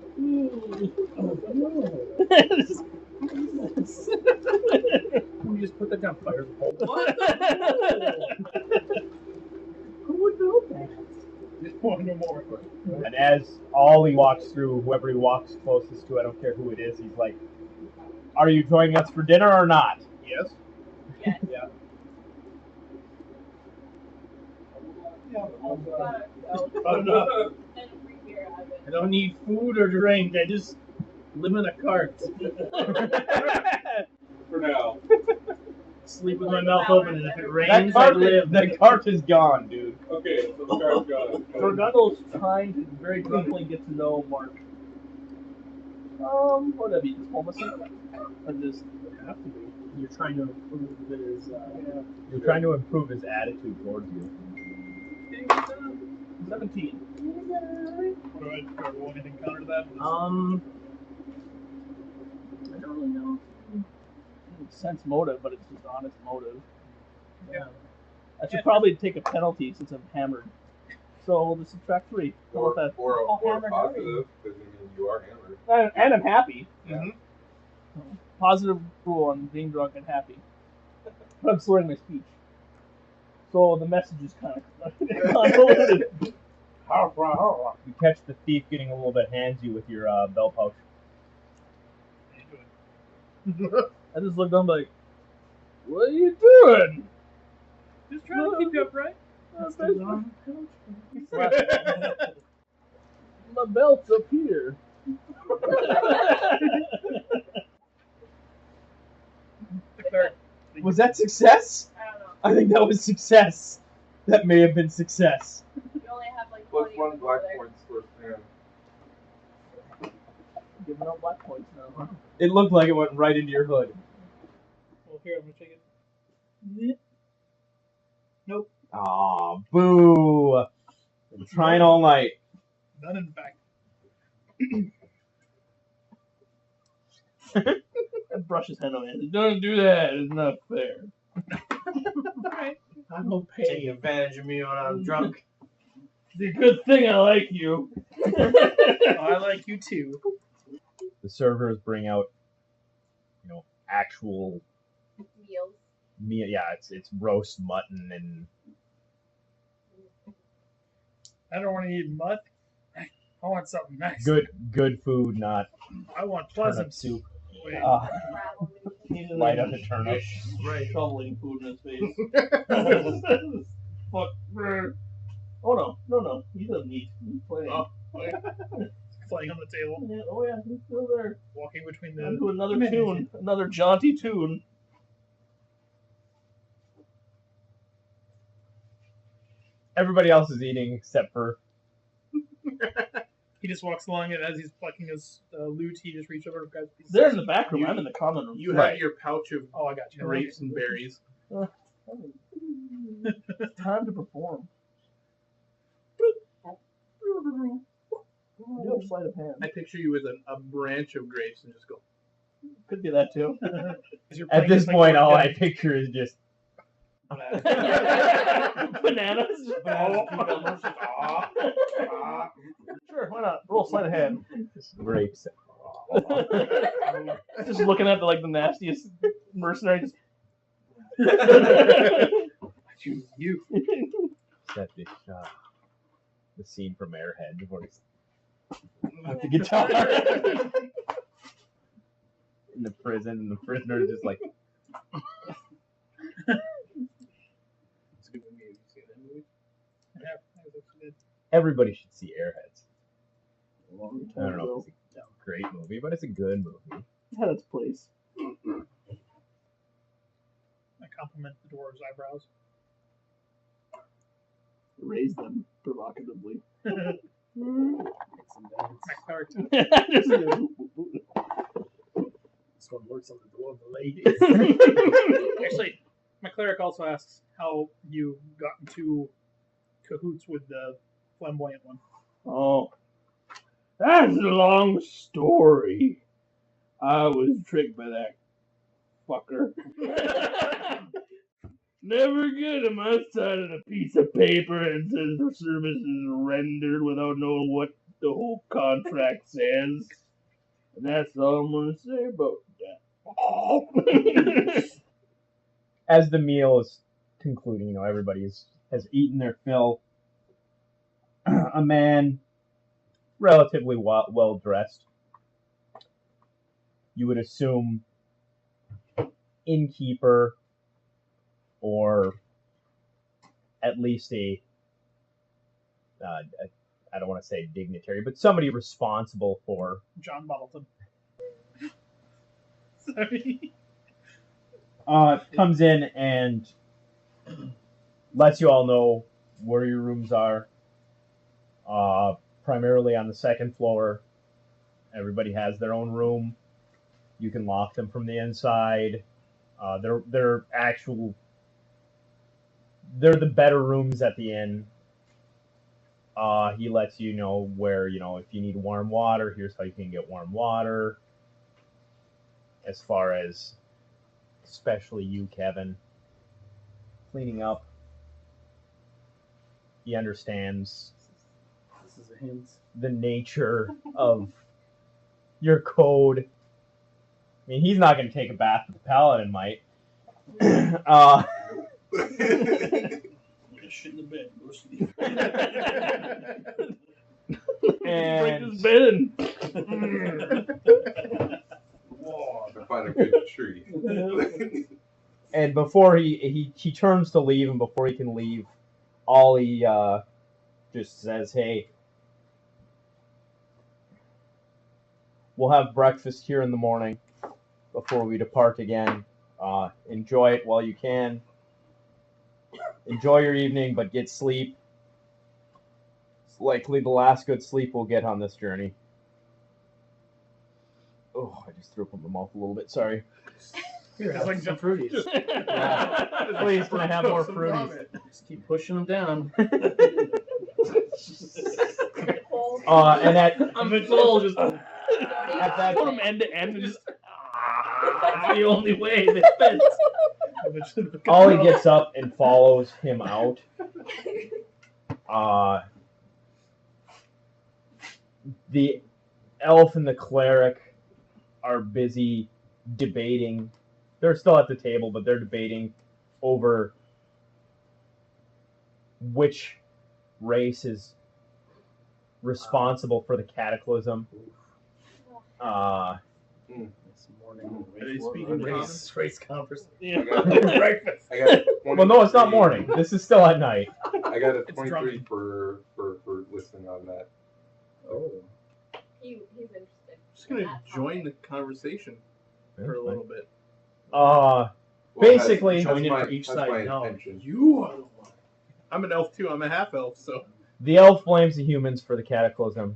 You just put that down fire. Who would build that? Just want no more. And as Ollie walks through, whoever he walks closest to, I don't care who it is, he's like, "Are you joining us for dinner or not?" Yes. Yes. Yeah. About enough. And free beer out of it. I don't need food or drink. I just live in a cart. For now. Sleep with my mouth open, and if it That rains, I cart, live. that cart is gone, dude. Okay, so the card's gone. Torgado's trying to very quickly get to know Mark. What have you, diplomacy? Or just Have to be. You're trying to improve his. You're trying to improve his attitude towards you. 17. What do I roll anything counter to that? I don't really know. Sense motive, but it's just honest motive. Yeah. I should probably take a penalty since I'm hammered. So we'll just subtract 3. How about that? Or a hammered positive, because you are hammered. And I'm happy. Mhm. Positive rule on being drunk and happy. But I'm slurring my speech. So the message is kind of convoluted. You catch the thief getting a little bit handsy with your belt pouch. I just looked down like, what are you doing? Just trying to keep you upright. My belt's up here. Was that success? I don't know. I think that was success. That may have been success. You only have like Plus 20 one people black there. point source hand. Giving out black points now, huh? It looked like it went right into your hood. Well, here, I'm going to take it. Aw, boo. Been trying all night. None, in fact. I brush his head away. Don't do that. It's not fair. I don't Taking pay. advantage of me when I'm drunk. It's a good thing I like you. I like you too. The servers bring out actual Meals. meal. Yeah, it's roast mutton and I don't want to eat mud. I want something nice. good food, not I want turnip pleasant soup. Wait. Travel maybe. He's in Light there up the turnip. right. shoveling food in his face. Fuck. Oh no. He doesn't eat. He's playing. Flying on the table, Yeah, oh yeah, he's still there. walking between the. Onto another tune, another jaunty tune. Everybody else is eating except for He just walks along, and as he's plucking his lute, he just reaches over and grabs a piece of They're in the back room. I'm in the common room. You Right. have your pouch of Oh, I got you. grapes and berries. It's time to perform. Do a sleight of hand. I picture you with a branch of grapes and just go. Could be that too. As you're at playing this like, point all organ- I picture is just Bananas. Sure, why not? Roll sleight of hand. grapes. Just looking at the nastiest mercenary. Choose you. That the scene from Airhead where he's with the guitar in the prison, and the prisoner is just like, It's a good movie. Have you seen that movie? Yeah, that was actually good. everybody should see Airheads. Long I time don't know ago. if it's a great movie, but it's a good movie. It had its place. I compliment the dwarves' eyebrows. Raise them provocatively. MacLeod. Just- This one works on the door of the ladies. Actually, my cleric also asks how you got into cahoots with the flamboyant one. Oh, that's a long story. I was tricked by that fucker. Never get him. I signed a piece of paper and says the service is rendered without knowing what the whole contract says. And that's all I'm going to say about that. As the meal is concluding, everybody has eaten their fill. A man, relatively well dressed, you would assume innkeeper, or at least I don't want to say dignitary, but somebody responsible for. John Bottleton. Sorry. Comes in and lets you all know where your rooms are. Primarily on the second floor. Everybody has their own room. You can lock them from the inside. They're the better rooms at the inn. He lets you know where, if you need warm water, here's how you can get warm water. As far as, especially you, Kevin, cleaning up, he understands This is a hint. the nature of your code. I mean, he's not going to take a bath with the paladin might. Shit in the bed. Go sleep. And Break this bed. To find a good tree. and before he turns to leave, and before he can leave, Ollie just says, "Hey, we'll have breakfast here in the morning before we depart again. Enjoy it while you can. Enjoy your evening, but get sleep. It's likely the last good sleep we'll get on this journey." Oh, I just threw up in my mouth a little bit. Sorry. It's like Some fruities. Please, can I have more fruities? Just keep pushing them down. And I'm full. Just at that Put them end to end and just. that's the only way they fit. Ollie gets up and follows him out. The elf and the cleric are busy debating. They're still at the table, but they're debating over which race is responsible for the cataclysm. This morning. Are they speaking Race conversation. Yeah. Breakfast. I got Well, no, it's not morning. This is still at night. I got a It's 23 for listening on that. Oh. He's interested. Just gonna join the conversation for a little bit. Well, Basically, that's join in my, for each that's side, my no. intention. You are the one. I'm an elf too. I'm a half elf, so. the elf blames the humans for the cataclysm.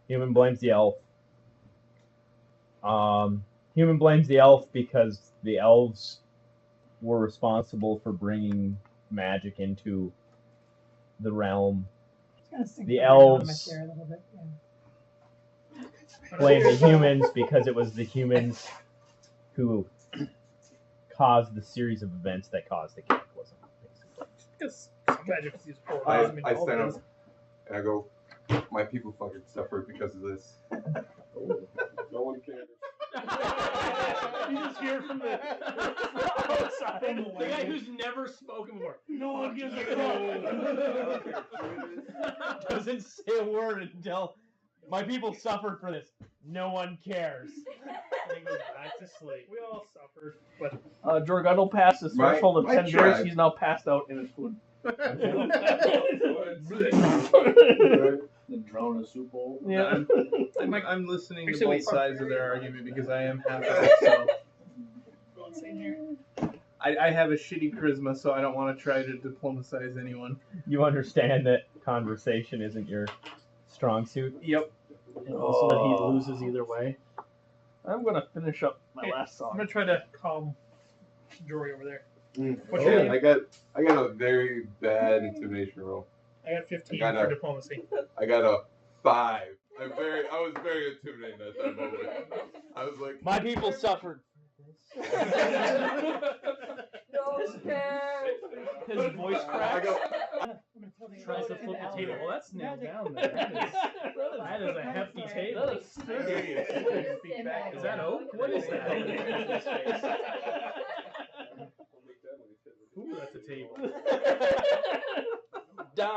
Human blames the elf. Human blames the elf because the elves were responsible for bringing magic into the realm. The elves There a little bit, yeah. blame the humans because it was the humans who caused the series of events that caused the cataclysm. Basically. Because magic is used for. I stand up and I go, my people fucking suffered because of this. No one cares. You just hear from the outside. The guy who's never spoken before. No one gives a fuck. Doesn't say a word until my people suffered for this. No one cares. And he goes back to sleep. We all suffered, but Jorgado passed his My- threshold of my 10 beers. tribe. He's now passed out in his food. The drown in a soup bowl. Yeah. I'm listening to Actually, both wait. sides of their argument because I am half elf, so. what's in here? I have a shitty charisma, so I don't want to try to diplomatize anyone. You understand that conversation isn't your strong suit? Yep. And also that he loses either way. I'm going to finish up my Hey, last I'm song. gonna try to calm Jory over there. What's Yeah, your name? I got a very bad intimidation roll. I got 15 I got for a- diplomacy. I got a 5. I was very intimidated at that moment. I was like, My people suffered. No care. His voice I cracks. go, Tries to flip the table. Well, that's nailed down there. That is a hefty table. That is sturdy. Is that oak? What is that? Ooh, that's a table. That's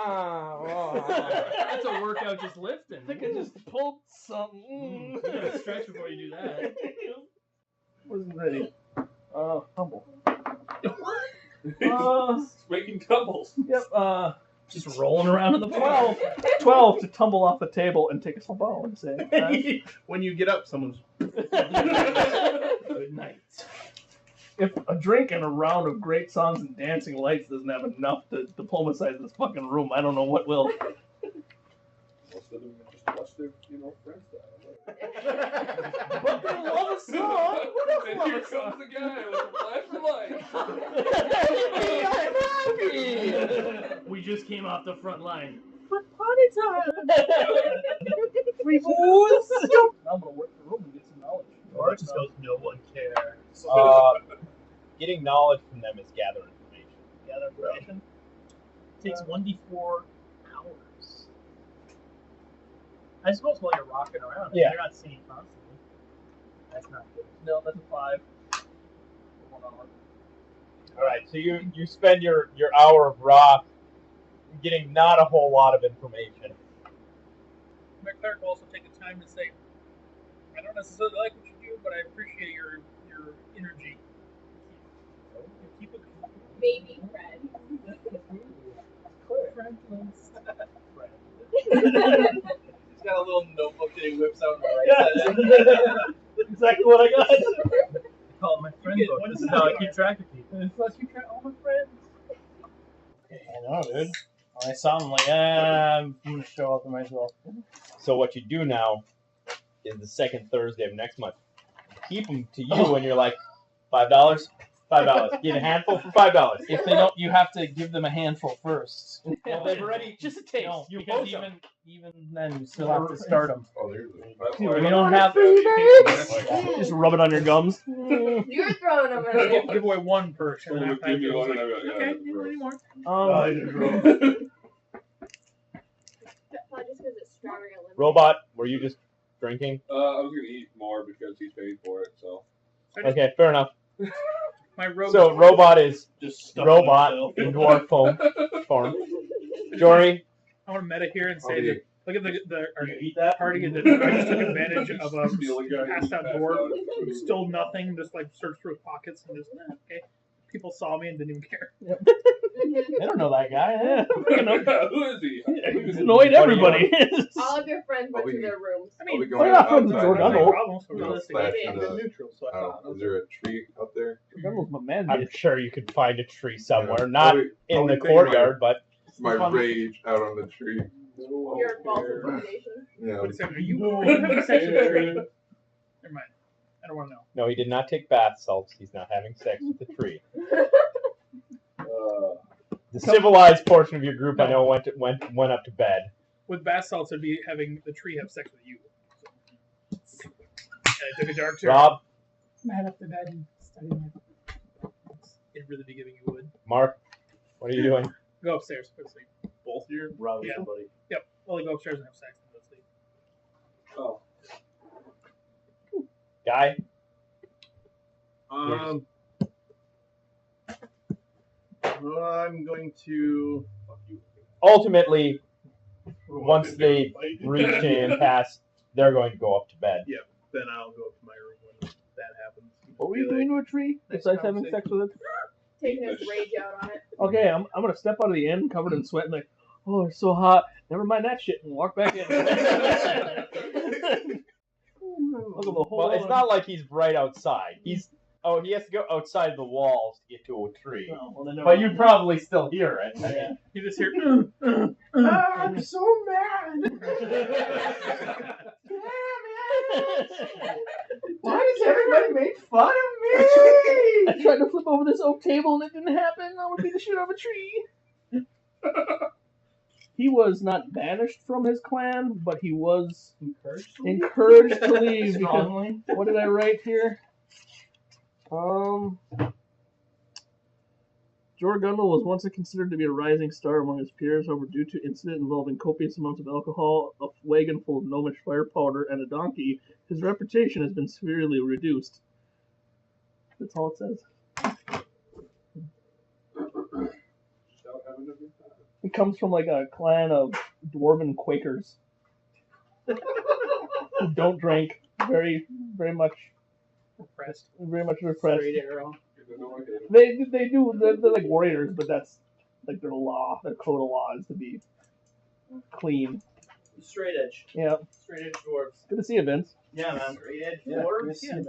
a workout just lifting. I think I just pulled something. You gotta stretch before you do that. Wasn't ready. Humble. Making tumbles. Yep, Just rolling around in the 12 to tumble off the table and take a small bow and say, When you get up, someone's. Good night. if a drink and a round of great songs and dancing lights doesn't have enough to diplomatize this fucking room, I don't know what will. Most of them just watch their, friends die. But they love a song! What else And love here a song? comes the guy with a flashing light. I'm happy! We just came off the front line. Party time! Free booze! Now I'm gonna work the room and get some knowledge. Or it just goes, no one cares. Getting knowledge from them is gather information. Gather information. Takes 1d4 hours. I suppose while you're rocking around, Yeah. you're not seeing constantly. That's not good. No, that's a 5. For 1 hour. All right, so you spend your hour of rock getting not a whole lot of information. My cleric will also take the time to say, I don't necessarily like what you do, but I appreciate your energy. Keep it Baby friend. He's got a little notebook that he whips out and writes that in. Exactly what I got. I call it my friend book. This is how I keep track of people. Plus, you track all my friends. I know, dude. When I saw him, I'm like, I'm gonna show up and might as well. So what you do now is the second Thursday of next month. Keep them to you when you're like, $5? $5. Get a handful for $5. If they don't, you have to give them a handful first. Well, they've already Just a taste. No, you because poach 'em. even then, you still have to start them. oh, there's You don't have Just rub it on your gums. You're throwing them in. give away one per show. Give me one and I got Okay, you want any more? Just because it's strawberry lemon. Robot, were you just drinking? I was gonna eat more because he's paid for it. So. Okay, fair enough. My rogue. So robot is Just stuff robot himself. in dwarf form. Jory, I want to meta here and say Okay. that look at our You eat that? party that I just took advantage of a The only guy who passed out passed dwarf out. who stole nothing, just like searched through his pockets and just okay. People saw me and didn't even care. I don't know that guy. Yeah. Who is he? He's annoyed everybody. All of your friends went to their rooms. I I'll be mean, going They're not friends with outside. Jordan. no No. problems for You know, realistic. slash Maybe. in the- neutral, so I don't know, is there a tree out there? Gundle's my man. I'm bitch. sure you could find a tree somewhere, Yeah. not I'll be in the taking courtyard, but My Fun. rage out on the tree. Your false intimidation. Yeah. Wait a second, are you having sex with a tree? Never mind. I don't want to know. no, he did not take bath salts. He's not having sex with the tree. The civilized portion of your group, I know, went up to bed. With bath salts, it'd be having the tree have sex with you. So. And I took a dark turn. Rob, I head up to bed and study my It'd really be giving you wood. Mark, what are you doing? Go upstairs. Go to sleep. Both your Rob Yeah. somebody. Yep. Only go upstairs and have sex and go to sleep. Oh. Guy? I'm going to. Ultimately, once they reach and pass, they're going to go up to bed. Then I'll go up to my room when that happens. What were you doing to a tree besides having sex with it? Taking his rage out on it. Okay, I'm gonna step out of the inn covered in sweat and like, oh, it's so hot. Never mind that shit and walk back in. Look at the whole. Well, it's not like he's right outside. He has to go outside the walls to get to a tree. Oh, well, then never But mind. you'd probably still hear it. Yeah. You just hear. I'm so mad. Why does everybody make fun of me? I tried to flip over this oak table and it didn't happen. I would beat the shit out of a tree. He was not banished from his clan, but he was encouraged to leave. Strongly. What did I write here? Jorgundel was once considered to be a rising star among his peers, however, due to incident involving copious amounts of alcohol, a wagon full of gnomish fire powder, and a donkey, his reputation has been severely reduced. That's all it says. It comes from like a clan of dwarven Quakers who don't drink, very much Repressed. repressed. Straight arrow. They do they're like warriors, but that's like their law. Their code of law is to be clean. Straight edge. Yeah. Straight edge dwarves. Good to see you, Vince. Yeah, man. Straight edge Yeah, dwarves. yeah.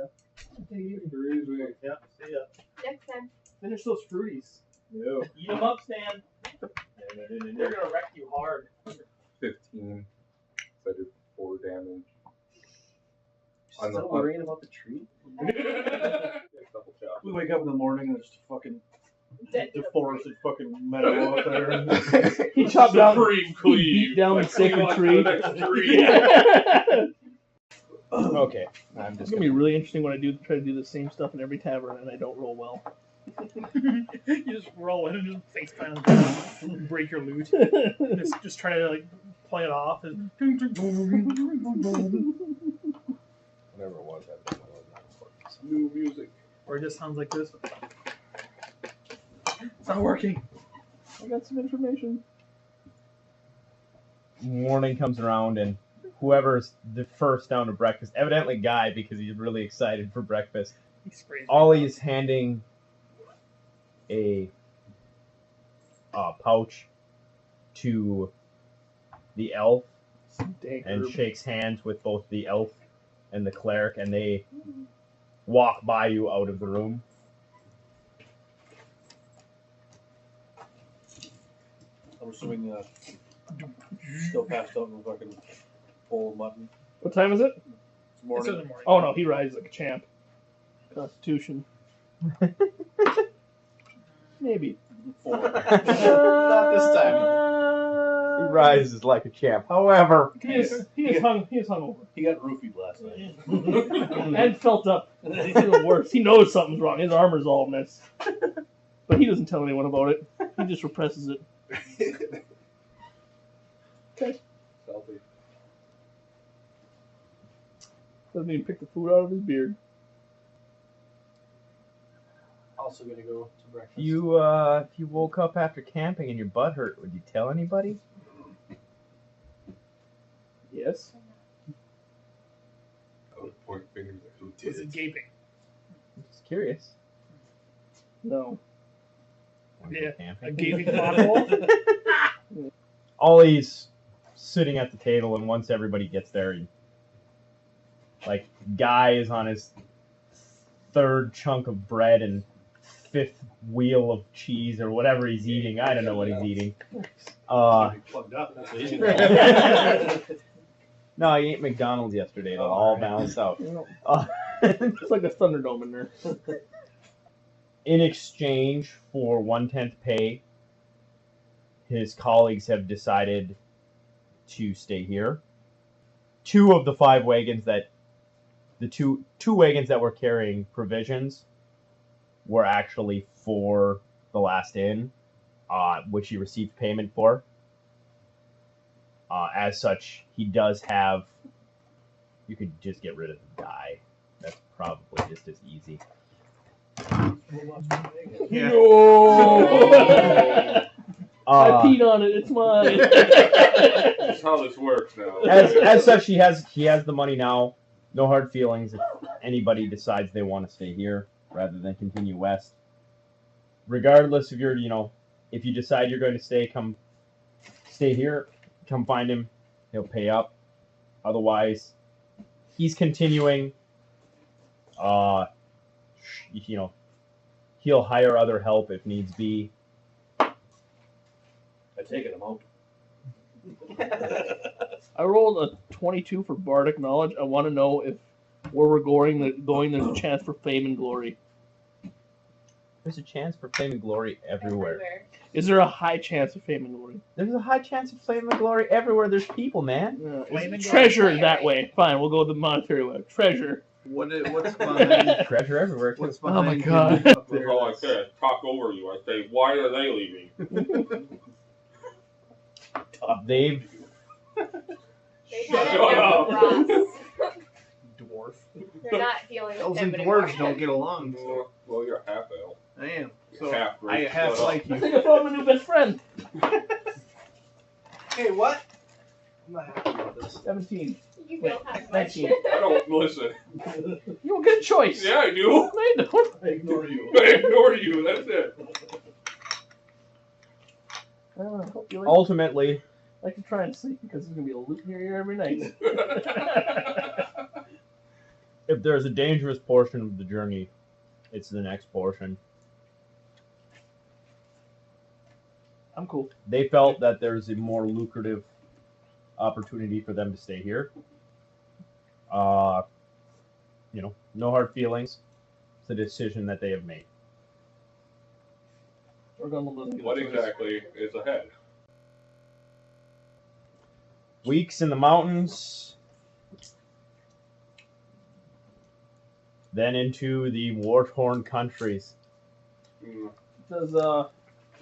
Yeah. See ya. Next time. Finish those fruities. Yeah. Eat them up, Stan. They're gonna wreck you hard. 15. So I did 4 damage. On Still the- worrying about the tree? Double chop. We wake up in the morning and there's just fucking Dead to the deforested fucking meadow out there. And He chopped down, Supreme he cleave. beat down the sacred tree. Okay, I'm It's just gonna be really interesting when I try to do the same stuff in every tavern and I don't roll well. You just roll in and just face plant and break your loot. Just try to like play it off. And whatever it was. That was not important. New music. or it just sounds like this. It's not working. I got some information. Morning comes around and whoever's the first down to breakfast, evidently Guy because he's really excited for breakfast. He sprays. Ollie's handing a pouch to the elf and shakes hands with both the elf and the cleric, and they walk by you out of the room. I'm assuming still passed out in a fucking bowl of mutton. What time is it? It's It's morning. in the morning. Oh no, he rides like a champ. Constitution. Maybe. Not this time. He rises like a champ. However, He is hungover. He got roofied last night. And felt up. It's even worse. He knows something's wrong. His armor's all a mess. But he doesn't tell anyone about it. He just represses it. Stealthy. Doesn't even pick the food out of his beard. Also gonna go to breakfast. If you woke up after camping and your butt hurt, would you tell anybody? Yes. I would point fingers at who Was did it it. gaping? I'm just curious. No. When you were Yeah, camping. a gaping pothole? Ollie's sitting at the table, and once everybody gets there, like, Guy is on his third chunk of bread and fifth wheel of cheese or whatever he's eating. I don't know what he's eating. Plugged up. That's what he's gonna No, he ate McDonald's yesterday. It'll all balance out. It's like a Thunderdome in there. In exchange for 1/10 pay, his colleagues have decided to stay here. Two of the 5 wagons that the two wagons that were carrying provisions were actually for the last inn, which he received payment for. As such, he does have. You could just get rid of the Guy. That's probably just as easy. Yeah. No! I peed on it. It's mine. That's how this works now. As such, he has the money now. No hard feelings if anybody decides they want to stay here rather than continue west. Regardless of your, if you decide you're going to stay here, come find him. He'll pay up. Otherwise, he's continuing. He'll hire other help if needs be. I take it. I'm out. I rolled a 22 for Bardic Knowledge. I want to know if where we're going, there's a chance for fame and glory. There's a chance for fame and glory everywhere. Is there a high chance of fame and glory? There's a high chance of fame and glory everywhere. There's people, man. Is treasure that way. Fine, we'll go the monetary way. Treasure. What's behind? Treasure everywhere. What's Oh my behind? God. you up That's there? all I say. I talk over you. I say, why are they leaving? They've They've Shut had up. enough of Ross. Dwarf. They're not dealing with Elves him and anymore. dwarves don't get along. So Well, you're half elf. I am. So Half I race. half Shut up. like I you. think I found my new best friend. Hey, what? I'm not happy about this. 17. You don't have much. 19. I don't listen. You don't get a choice. Yeah, I do. I don't. I ignore you. I ignore you. That's it. I hope you ultimately like to try and sleep because there's going to be a loot here every night. if there's a dangerous portion of the journey, it's the next portion. I'm cool. They felt that there's a more lucrative opportunity for them to stay here. No hard feelings. It's a decision that they have made. We're going to look at What exactly is ahead? Weeks in the mountains, then into the war-torn countries. Does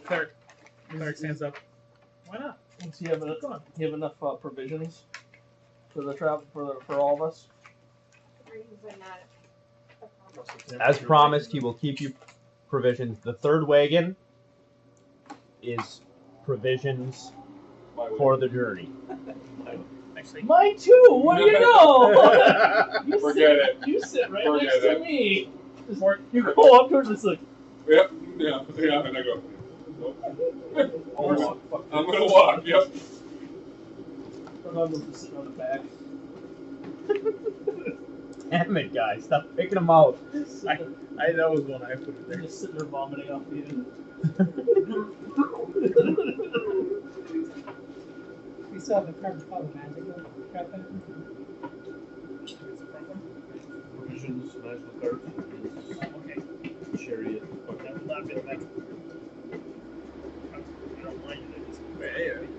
Cleric stands up. Why not? does he have enough provisions for the travel for all of us? Reasons are not a problem. As promised, he will keep you provisions. The third wagon is provisions for the journey. Actually, Mine too. What do you know? You Forget sit, it. You sit right Forget next to it. me. Just, you go up towards this like. Yep. Yeah. And I go. Nope. I'm gonna walk. Yep. I'm just sitting on the back. Damn it, guys! Stop picking them out. that was one I put it They're there. just sitting there vomiting off the end. We still have the carbon fiber magic weapon. Provisions, magical cards, Okay. chariot. That will not be the next. I don't mind it.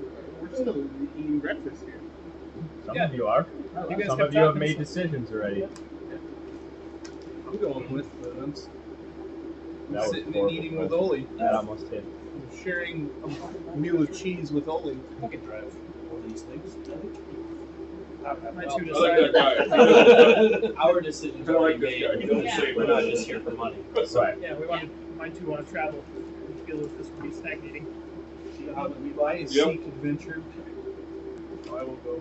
We're still eating breakfast here. Some Yeah. of you are. You guys Some have of you have toppings. made decisions already. I'm going with Vince. That was Sitting and horrible. eating with Oli. That almost hit. Sharing a meal of cheese with Oli. I can drive one of these things. My I two like that decided. guy. Our decisions I are like made. this guy. He doesn't Yeah. say We're much. not just here for money. Right. Yeah, my two want to travel. I feel that this would be stagnating. Levi, seek adventure. I will go.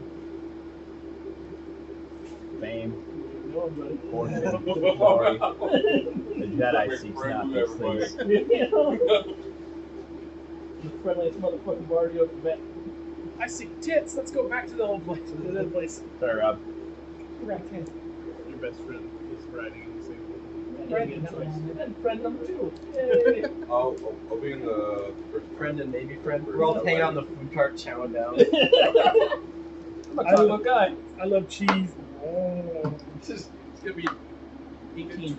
Fame, No, buddy. fortune, glory. The Jedi seeks not these things. The friendliest motherfucking bard you ever met. I see tits. Let's go back to the old place. To the dead place. Sorry, Rob. Correct. Yes. Your best friend is riding in the same one. Yeah, Friend good number choice. one. And friend number 2. Yay. I'll be in the first Friend and maybe friend. We're all hanging on the food cart, chowing down. I'm a taco guy. I love cheese. Oh. It's gonna be 18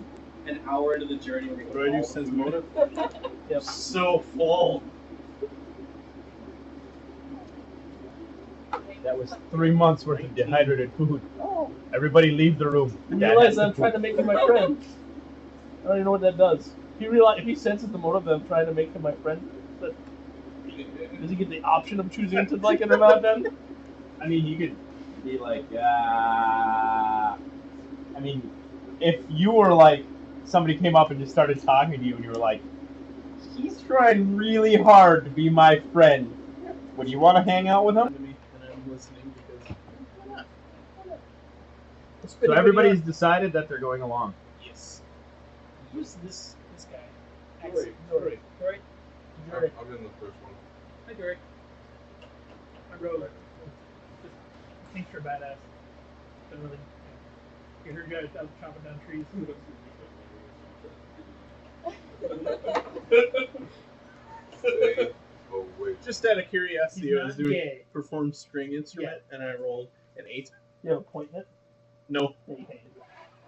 an hour into the journey. We're What do I do? Sense motive? Yep. So full. That was 3 months worth of dehydrated food. Oh. Everybody leave the room. You Dad realize has I'm the trying food. to make him my friend. I don't even know what that does. If he senses the motive that I'm trying to make him my friend, but does he get the option of choosing to like it or not then? I mean, you could be like, I mean, if you were like, somebody came up and just started talking to you and you were like, he's trying really hard to be my friend, would you want to hang out with him? And I'm listening because So everybody's decided that they're going along. yes. Who's this guy? Dory. Dory. Dory. I'm in the first one. Hi, Dory. My rogue. Thinks you're a badass. Doesn't really. You heard guys out chopping down trees. Stay away. Just out of curiosity, He's I was not doing gay. perform string instrument and I rolled an 8. You have a point in it? No. Yeah, you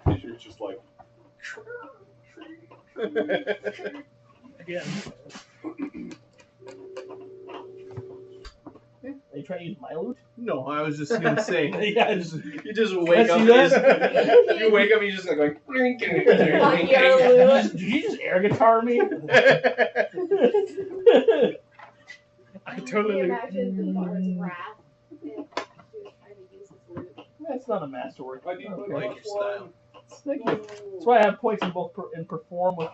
can. You're just like. Again. Are you trying to use my loot? No, I was just gonna say. You just wake up. See that? You wake up. You just like going. Not your loot. Did you just air guitar me? I totally. imagine the bard's wrath if he was trying to use his loot. That's not a masterwork. I need Okay. Like your style. Thank you. That's why I have points in both in perform with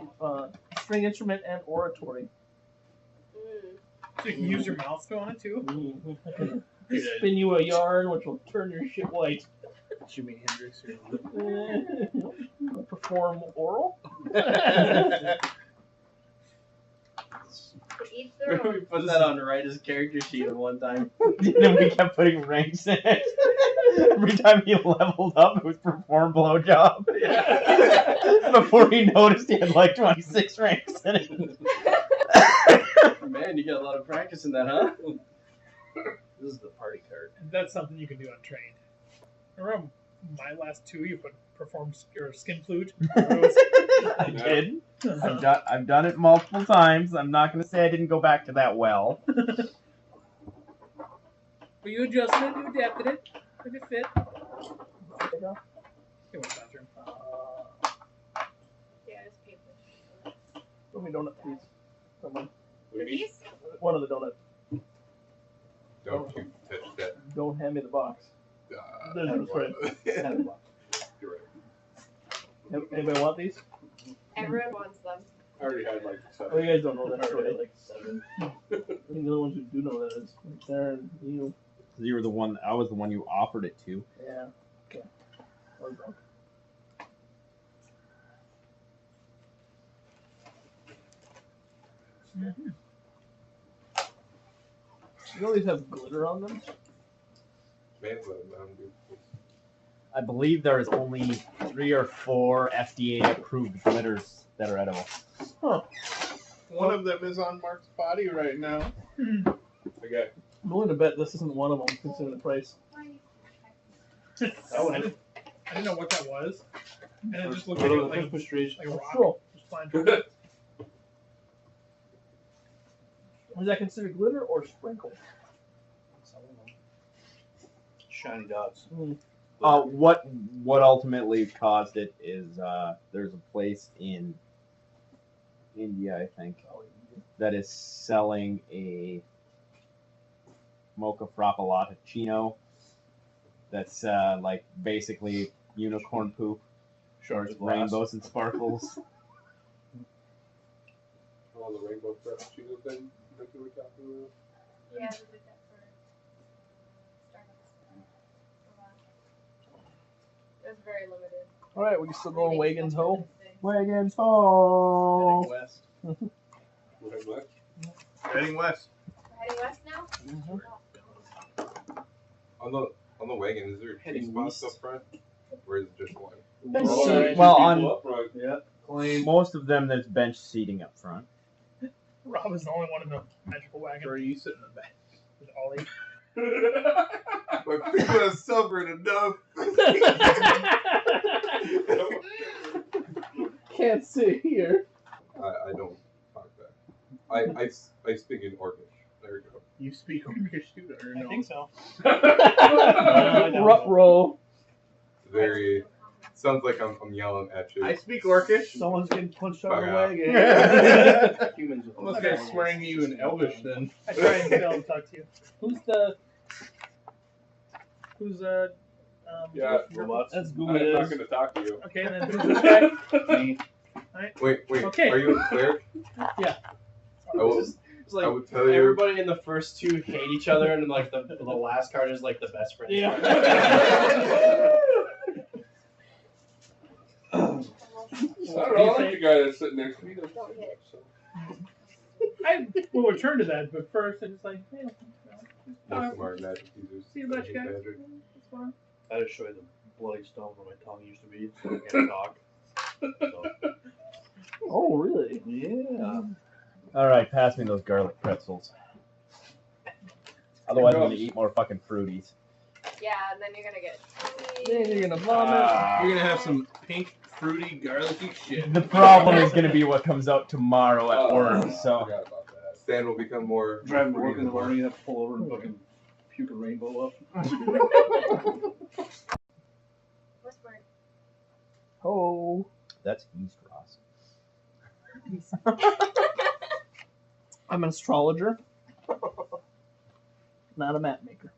string instrument and oratory. So you can use your mouth to on it too. I can spin you a yarn, which will turn your shit white. Jimi Hendrix or Perform oral. Each their own. We put that on Ryder's character sheet at one time. And then we kept putting ranks in it. Every time he leveled up, it was perform blowjob. Before he noticed he had like 26 ranks in it. Man, you got a lot of practice in that, huh? This is the party card. That's something you can do untrained. Remember my last two? You put perform or skin flute. I did. I've done it multiple times. I'm not going to say I didn't go back to that well. But you adjusted it. You adapted it. If it fit. There you go. It went bathroom. Yeah, it's paper. Give me donut, please. Someone. These? One of the donuts. Don't you touch that. Don't hand me the box. There's no spread. You're right. Anybody want these? Everyone wants them. I already had like Oh, you 7. guys don't know that I story. already had Like, like 7. I think the only ones who do know that is Sarah and you. You were the one. I was the one you offered it to. Yeah. Okay. Or broke. You know these have glitter on them? Man's let him down, dude. I believe there is only 3 or 4 FDA approved glitters that are edible. Huh. One of them is on Mark's body right now. Okay. I'm willing to bet this isn't one of them, considering the price. I didn't know what that was. And it just looked like, Little like a Christmas trees. rock. Cool. Just flying through it. Is that considered glitter or sprinkle? Shiny dots. What ultimately caused it is there's a place in India, I think, that is selling a mocha frappuccino That's like basically unicorn poop, Shards with of glass. rainbows and sparkles. Oh, the rainbow frappuccino thing that you were talking about? Yeah, we did that for Starbucks. It was very limited. All right, we can still go to Wagon's Hoe. Wagons ho! Heading west. We're heading west? Heading west. We're heading west now? On the wagon, is there two Heading spots east. up front? Or is it just one? Well, on Up front. Yeah. Claim. most of them, there's bench seating up front. Rob is the only one in the magical wagon. Or you sit in the back. With Ollie. My people have suffered enough. Can't sit here. I don't talk that. I speak in Orcish. There we go. You speak Orcish too, or no? I think so. Rut-row. Very. Sounds like I'm yelling at you. I speak Orcish. Someone's getting punched out of the Fuck wagon. Humans with Almost gonna swearing to you in Elvish then. I try and fail to talk to you. Who's Yeah, Robots. That's I'm Google not is. going to talk to you. okay, then who's this guy? Me. Wait. Okay. Are you a cleric? Yeah. I will, It's I like will tell you. everybody in the first two hate each other, and like the last card is like the best friend. Yeah. I don't know. I like the guy that's sitting next to me. He doesn't Don't say hit. much, so. I will return to that, but first I'm just like, hey, Most of our magic users. see you about you guys. magic. It's fine. I just show you the bloody stone where my tongue used to be, so I can't talk. So, Oh, really? yeah. All right, pass me those garlic pretzels. Otherwise, I'm gonna eat more fucking fruities. Yeah, and then you're gonna get. Then you're gonna vomit. You're gonna have some pink, fruity, garlicky shit. The problem is gonna be what comes out tomorrow at Oh, work. I So forgot about that. Stan will become more. Driving to work in the morning, you have to pull over and fucking puke a rainbow up. What's word? Oh. that's East Ross. I'm an astrologer. Not a map maker.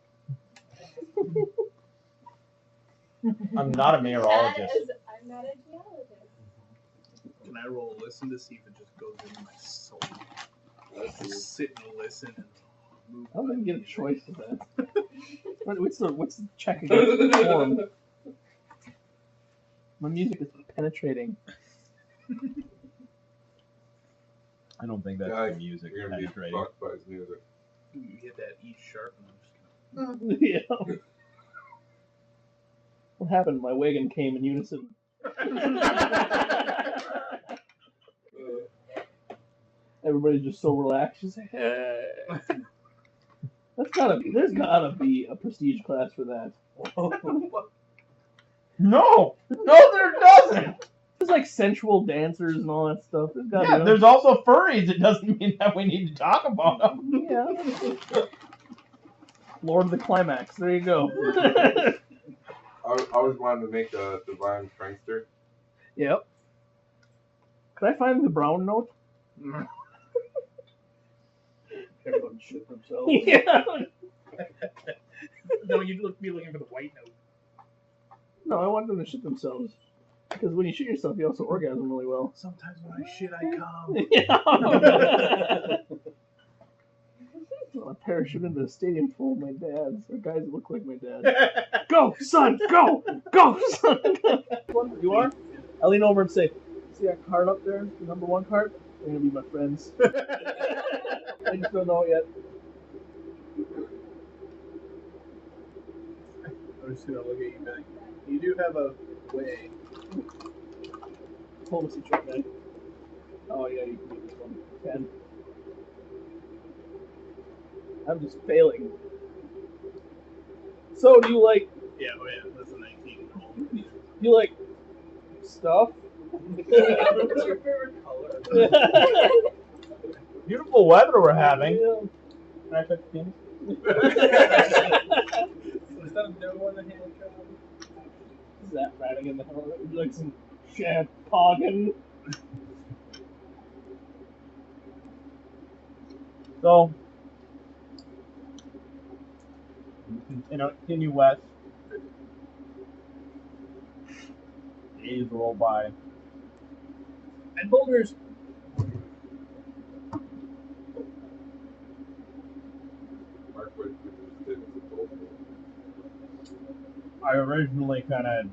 I'm not a That meteorologist. is, I'm not a geologist. Can I roll a listen to see if it just goes into my soul? Just sit and listen and move. I don't think you get a choice with that. What's the check against form? My music is penetrating. I don't think that's Yeah, the music You're gonna be penetrating. fucked by his music. You hit that E sharp and I'm just Yeah. What happened? My wagon came in unison. Everybody's just so relaxed. Just like, hey. There's gotta be a prestige class for that. No, there doesn't. There's like sensual dancers and all that stuff. There's gotta Yeah, be. there's also furries. It doesn't mean that we need to talk about them. Yeah. Lord of the Climax. There you go. I always wanted to make a divine prankster. Yep. Could I find the brown note? Everyone shit themselves. Yeah. No, you'd be looking for the white note. No, I want them to shit themselves. Because when you shoot yourself, you also orgasm really well. sometimes when I shit, I come. Yeah. I parachute into a stadium full of my dads, or guys that look like my dad. Go, son, go! Go, son! Go. You are? I lean over and say, see that card up there? The number 1 card? They're gonna be my friends. I just don't know yet. I'm just gonna look at you back. You do have a way. Diplomacy check, man. Oh, yeah, you can do this one. 10. I'm just failing. So, do you like That's a 19. stuff? What's your favorite color? Beautiful weather we're having. Yeah. Can I touch the penis? Is that a no on the hand job? Is that ratting in the hell? Would you like some champagne? So, continue west. days roll by. And boulders. Mark would did with both. I originally kind of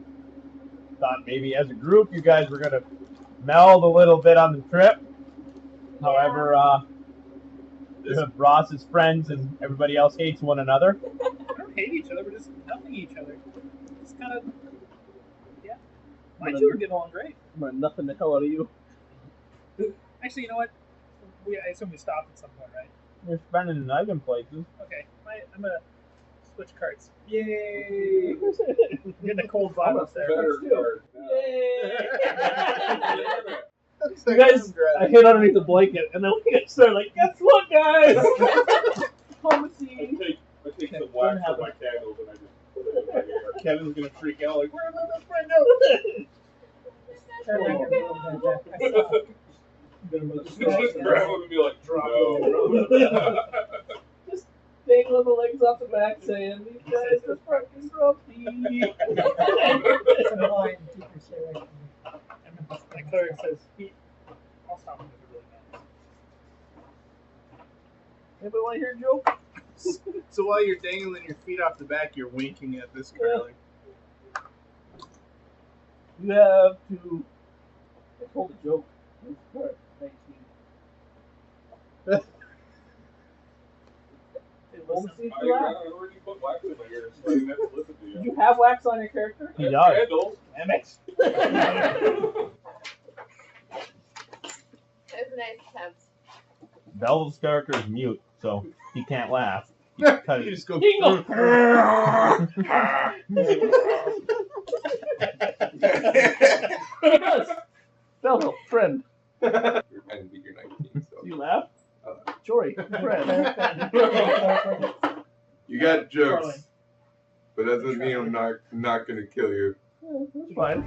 thought maybe as a group you guys were going to meld a little bit on the trip. However, Ross's friends and everybody else hates one another. We don't hate each other. We're just nothing each other. Just kind of, yeah. My two get along great. I'm gonna nothing the hell out of you. Actually, you know what? I assume we stopped at some point, right? You're spending the night in places. Okay. I'm gonna switch cards. Yay! I'm getting a cold vibe up there. Better card. You guys, I hid underneath the blanket, and then we started like, guess what, guys? Homicide. I take some wax from my candles and I just put it in my hair. Kevin's gonna freak out like, where my best friend Just grab him and be like, drop no. Just dangling the legs off the back, saying, these guys are fucking grumpy. My cleric says, I'll stop him if it really matters. Anybody want to hear a joke? So while you're dangling your feet off the back, you're winking at this guy like, You have to. I told a joke. It's 19. I already put wax in my ear, so I didn't have to listen to you. Did you have wax on your character? He does. Candles. Damn it. It's a nice attempt. Belva's character is mute, so he can't laugh. you just go Jingle. Yes. Fellow friend. You're kind of beat your 19, so. You laugh? Jory, friend. You got jokes, but that doesn't mean I'm not gonna kill you. That's fine.